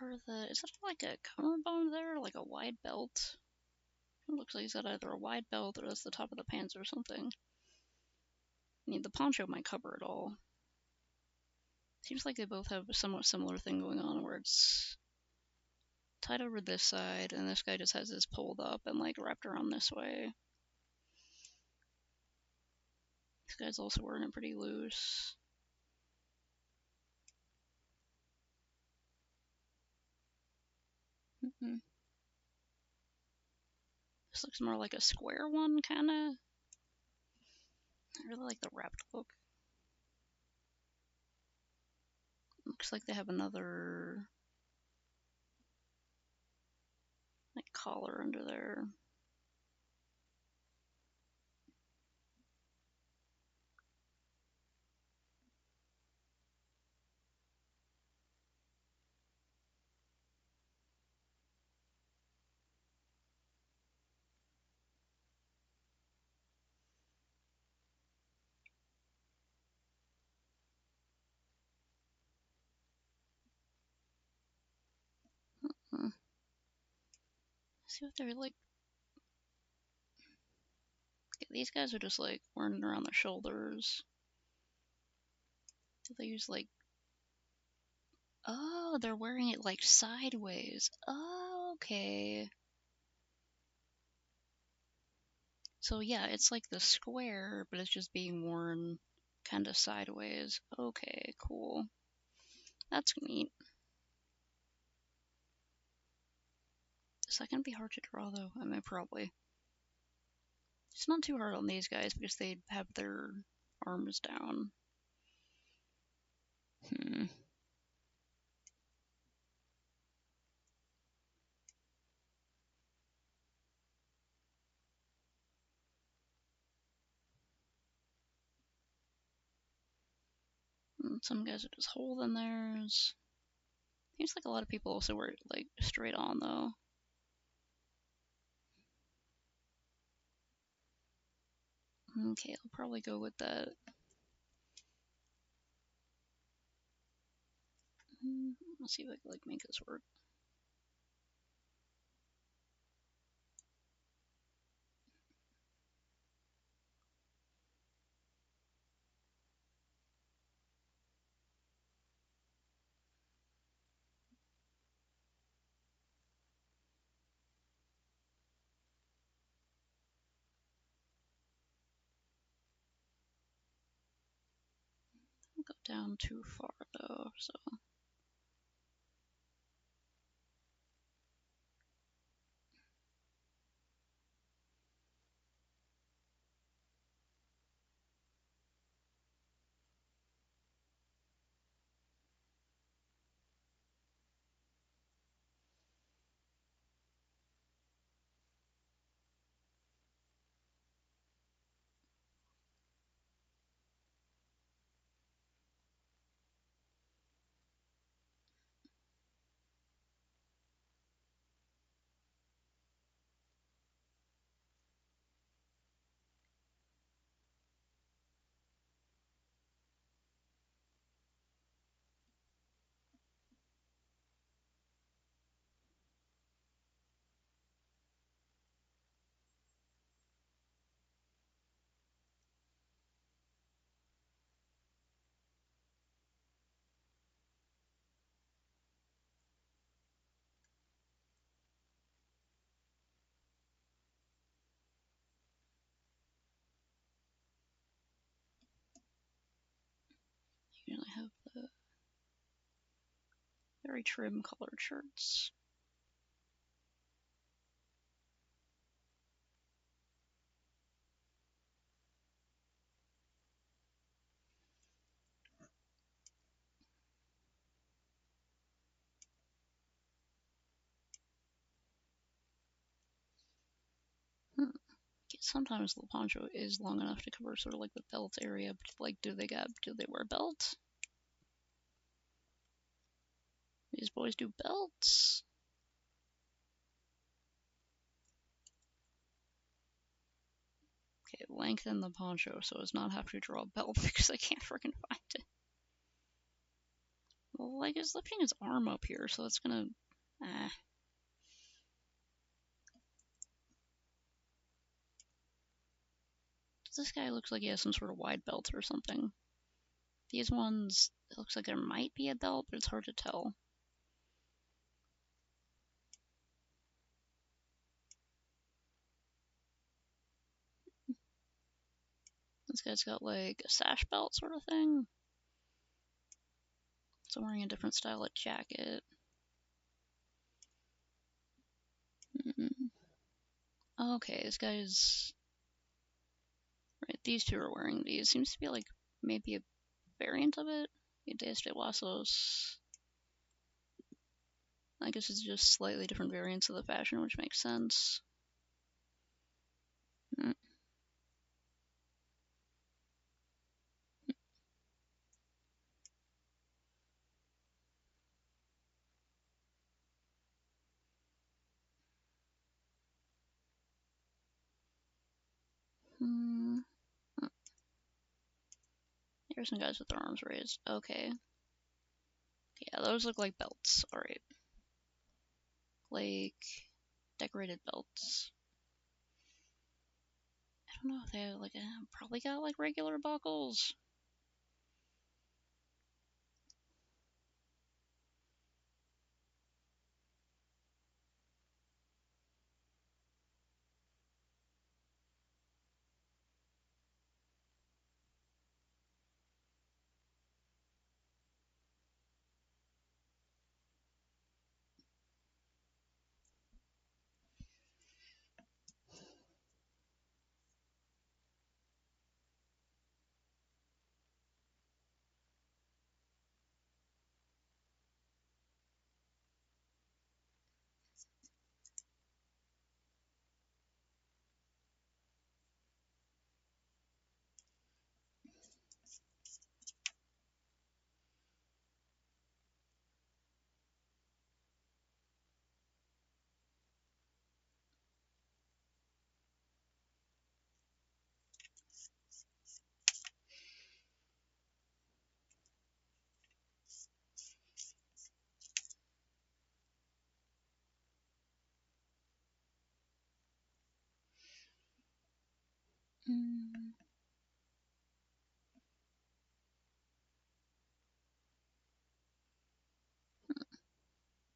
Or is that like a collarbone there, like a wide belt? It looks like he's got either a wide belt or that's the top of the pants or something. mean, the poncho might cover it all. Seems like they both have a somewhat similar thing going on where it's tied over this side, and this guy just has his pulled up and like wrapped around this way. This guy's also wearing it pretty loose. This looks more like a square one, kinda. I really like the wrapped look. Looks like they have another like collar under there. See what they're like. Okay, these guys are just like wearing it around their shoulders. Do they use like... Oh, they're wearing it like sideways. Oh, okay. So yeah, it's like the square, but it's just being worn kind of sideways. Okay, cool. That's neat. Is that gonna be hard to draw though? I mean, probably. It's not too hard on these guys because they have their arms down. And some guys are just holding theirs. Seems like a lot of people also wear it like straight on though. Okay, I'll probably go with that. Let's see if I can like make this work. Don't go down too far though, so. Usually have the very trim colored shirts. Sometimes the poncho is long enough to cover sort of like the belt area, but like, do they wear belts? These boys do belts? Okay, lengthen the poncho so as not have to draw a belt because I can't freaking find it. Well, like, it's lifting his arm up here, so it's gonna... This guy looks like he has some sort of wide belt or something. These ones, it looks like there might be a belt, but it's hard to tell. This guy's got like a sash belt sort of thing. So wearing a different style of jacket. Okay, this guy's... Right, these two are wearing these. Seems to be like maybe a variant of it. Ideas de Huesos. I guess it's just slightly different variants of the fashion, which makes sense. Here's some guys with their arms raised. Okay. Yeah, those look like belts. Alright. Like, decorated belts. I don't know if they like probably got like regular buckles.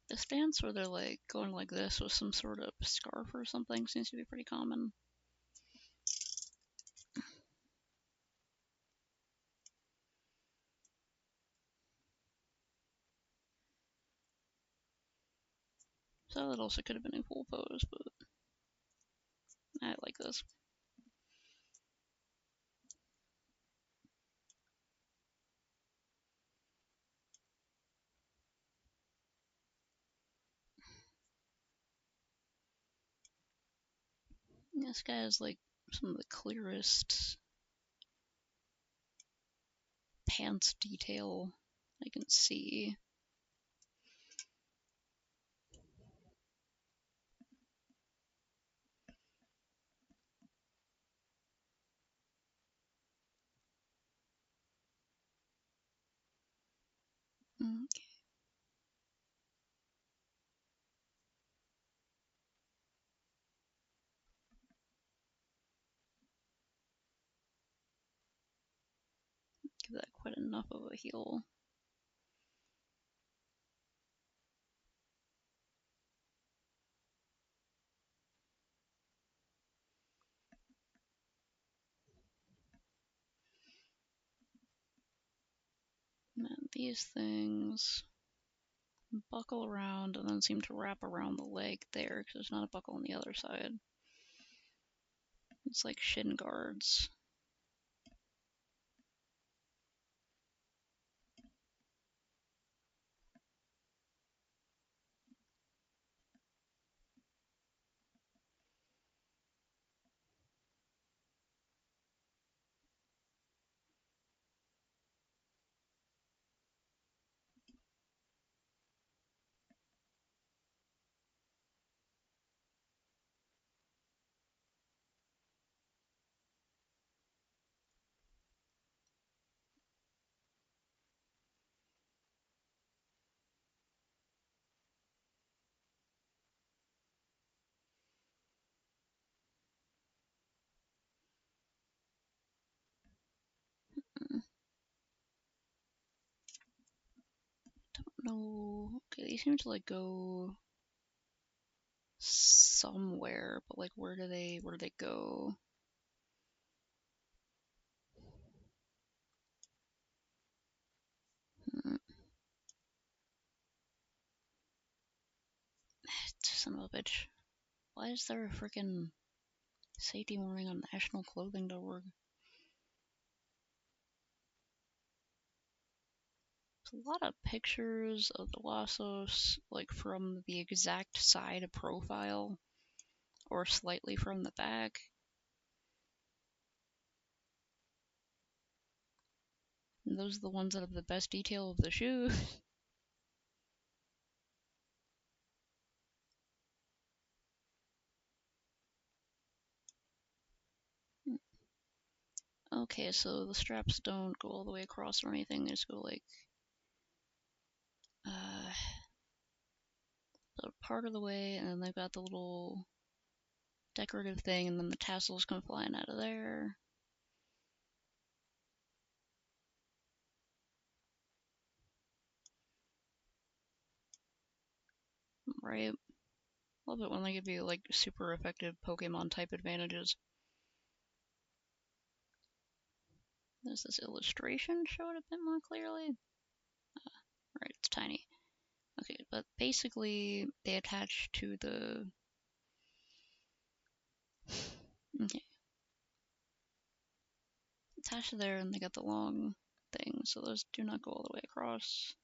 The stance where they're like going like this with some sort of scarf or something seems to be pretty common. So that also could have been a cool pose, but I like this. This guy has like some of the clearest pants detail I can see. Okay. Give that quite enough of a heel. And then these things buckle around and then seem to wrap around the leg there because there's not a buckle on the other side. It's like shin guards. know. Okay, these seem to like go somewhere, but like where do they go? Son of a bitch. Why is there a freaking safety warning on nationalclothing.org? There's a lot of pictures of the Wassos, like from the exact side profile, or slightly from the back. And those are the ones that have the best detail of the shoes. Okay, so the straps don't go all the way across or anything, they just go like so part of the way, and then they've got the little decorative thing, and then the tassels come flying out of there. Right? Love it when they give you like super effective Pokemon type advantages. Does this illustration show it a bit more clearly? Right, it's tiny. Okay, but basically they attach to the... Okay. Attached to there, and they got the long thing, so those do not go all the way across.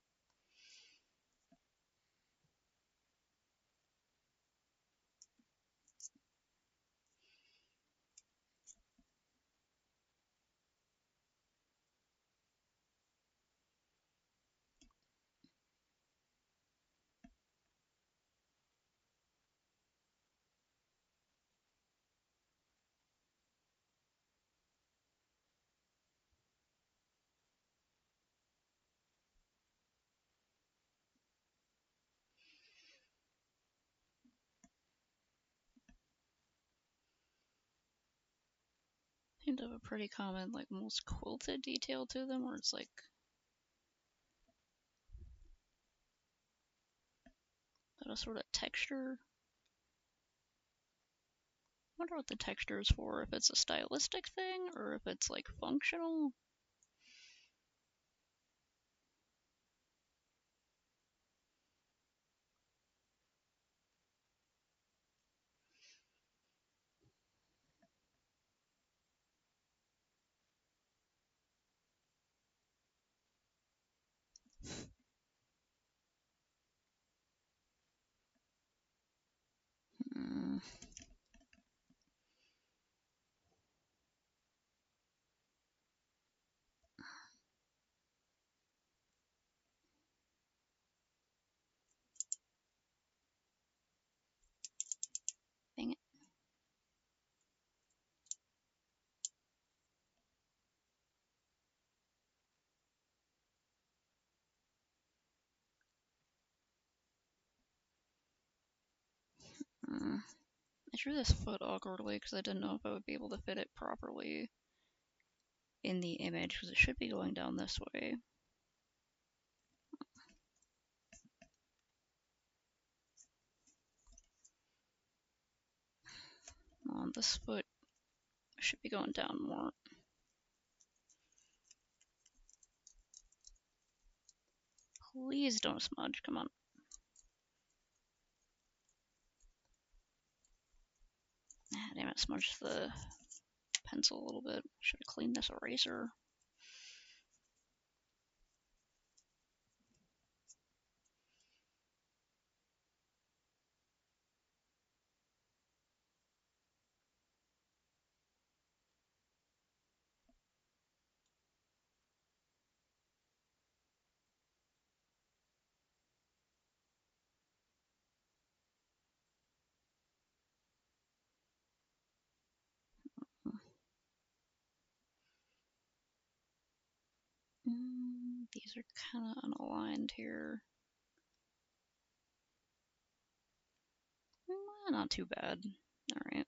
Seem to have a pretty common, like, almost quilted detail to them, where it's like got a sort of texture. I wonder what the texture is for, if it's a stylistic thing, or if it's, like, functional. Hmm. Dang it. I drew this foot awkwardly because I didn't know if I would be able to fit it properly in the image, because it should be going down this way. This foot should be going down more. Please don't smudge, come on. Ah, damn it, smudged the pencil a little bit. Should have cleaned this eraser. These are kind of unaligned here. Not too bad. Alright.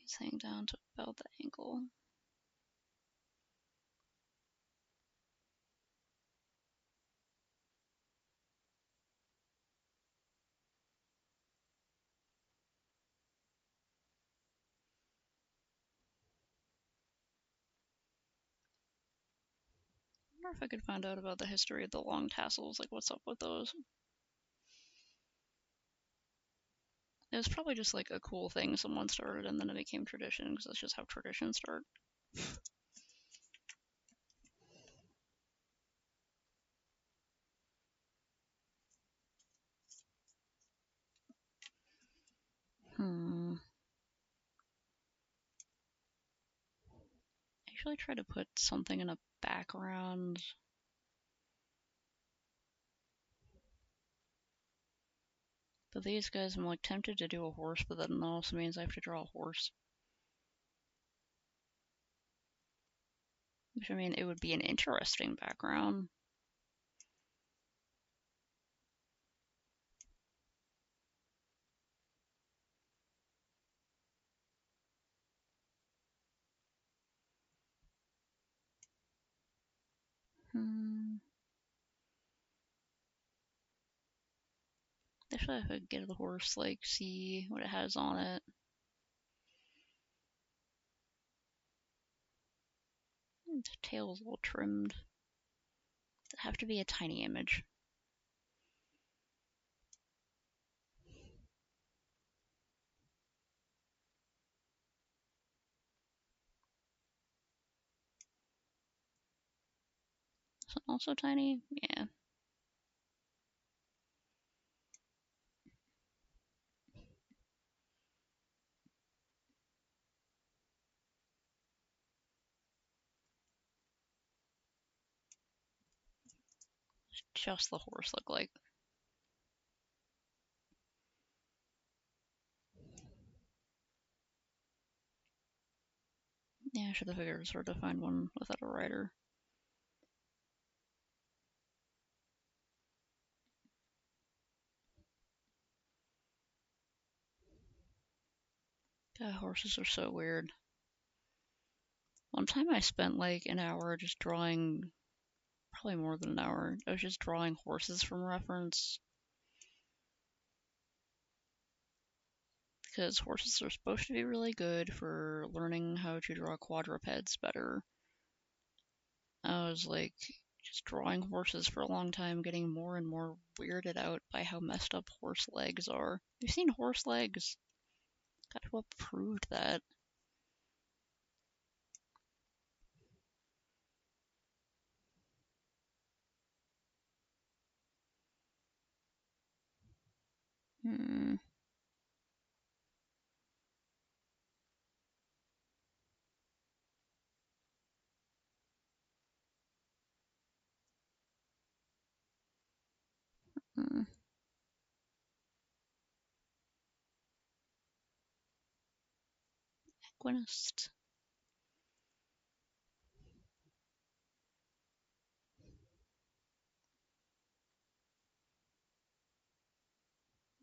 Legs hang down to about the ankle. I wonder if I could find out about the history of the long tassels, like what's up with those. It was probably just like a cool thing someone started and then it became tradition, because that's just how traditions start. I usually try to put something in a background. But these guys, I'm like tempted to do a horse, but that also means I have to draw a horse. Which, I mean, it would be an interesting background. Actually, I could get the horse, like, see what it has on it. The tail's a little trimmed. Does it have to be a tiny image? Is it also tiny? Yeah. Just the horse look like. Yeah, I should have figured it's hard to find one without a rider. God, horses are so weird. One time I spent like an hour just drawing, probably more than an hour. I was just drawing horses from reference. Because horses are supposed to be really good for learning how to draw quadrupeds better. I was like just drawing horses for a long time, getting more and more weirded out by how messed up horse legs are. You've seen horse legs? God, who approved that? Hmm. Hmm. Equinist.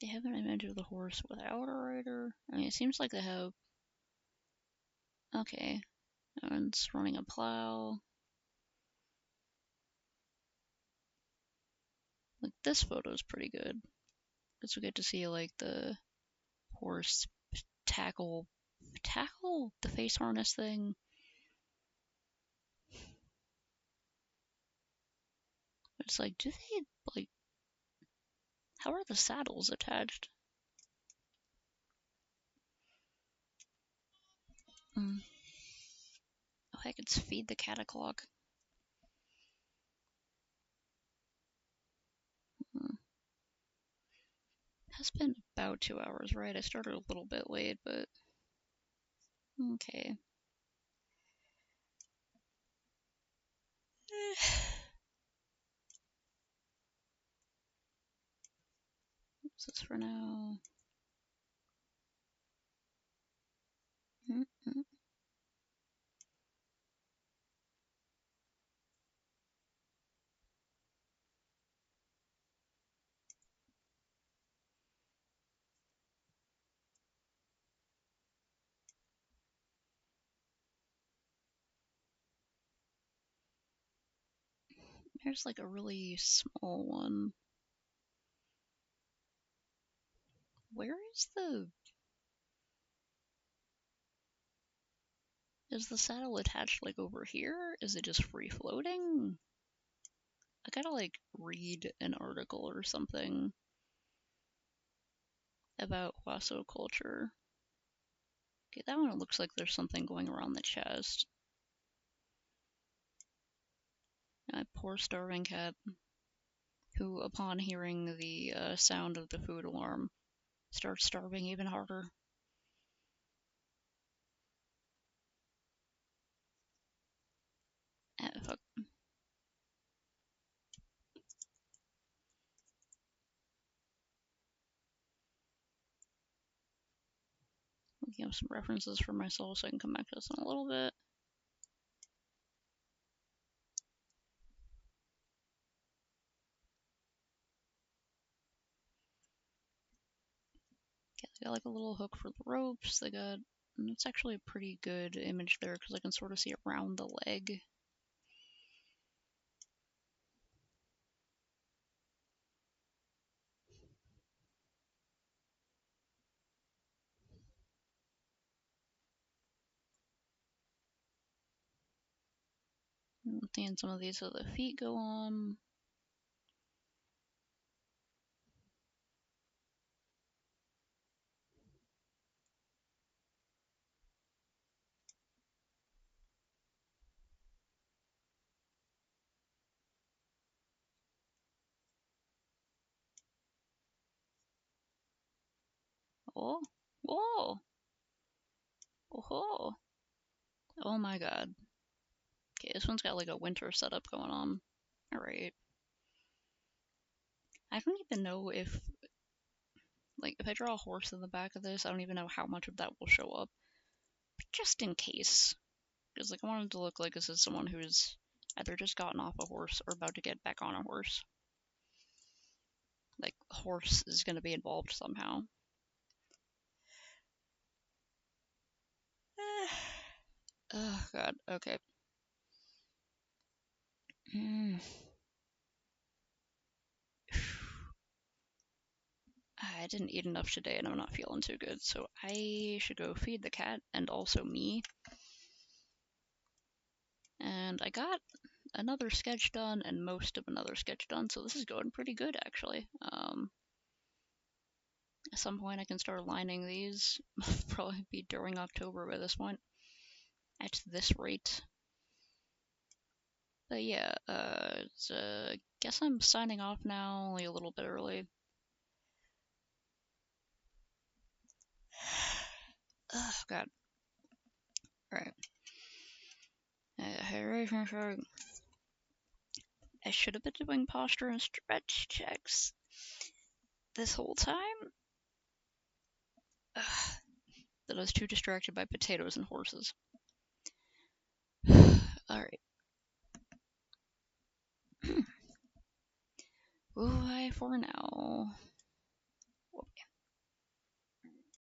They have an image of the horse without a rider. I mean, it seems like they have. Okay. And it's running a plow. Like, this photo is pretty good. Because we get to see, like, the horse tackle the face harness thing. It's like, do they, like, how are the saddles attached? Oh, heck, it's feed the cat o'clock. Has been about 2 hours, right? I started a little bit late, but okay. What's this for now? There's like a really small one. Where is the... Is the saddle attached like over here? Is it just free floating? I gotta like read an article or something about Huaso culture. Okay, that one looks like there's something going around the chest. Poor starving cat, who upon hearing the sound of the food alarm starts starving even harder. Fuck. Looking up some references for myself so I can come back to this in a little bit. Okay, they got like a little hook for the ropes. They got... And it's actually a pretty good image there because I can sort of see around the leg. And some of these are the feet go on. Oh, whoa, oh, oh my god. Okay, this one's got like a winter setup going on. Alright. I don't even know if, like, if I draw a horse in the back of this, I don't even know how much of that will show up. But just in case. Because, like, I wanted to look like this is someone who's either just gotten off a horse or about to get back on a horse. Like, horse is going to be involved somehow. Oh, God. Okay. I didn't eat enough today and I'm not feeling too good, so I should go feed the cat and also me. And I got another sketch done and most of another sketch done, so this is going pretty good actually. At some point I can start lining these. Probably be during October by this point. At this rate. But yeah, guess I'm signing off now, only a little bit early. Oh, God. Alright. I should have been doing posture and stretch checks this whole time. That I was too distracted by potatoes and horses. Alright. Bye for now.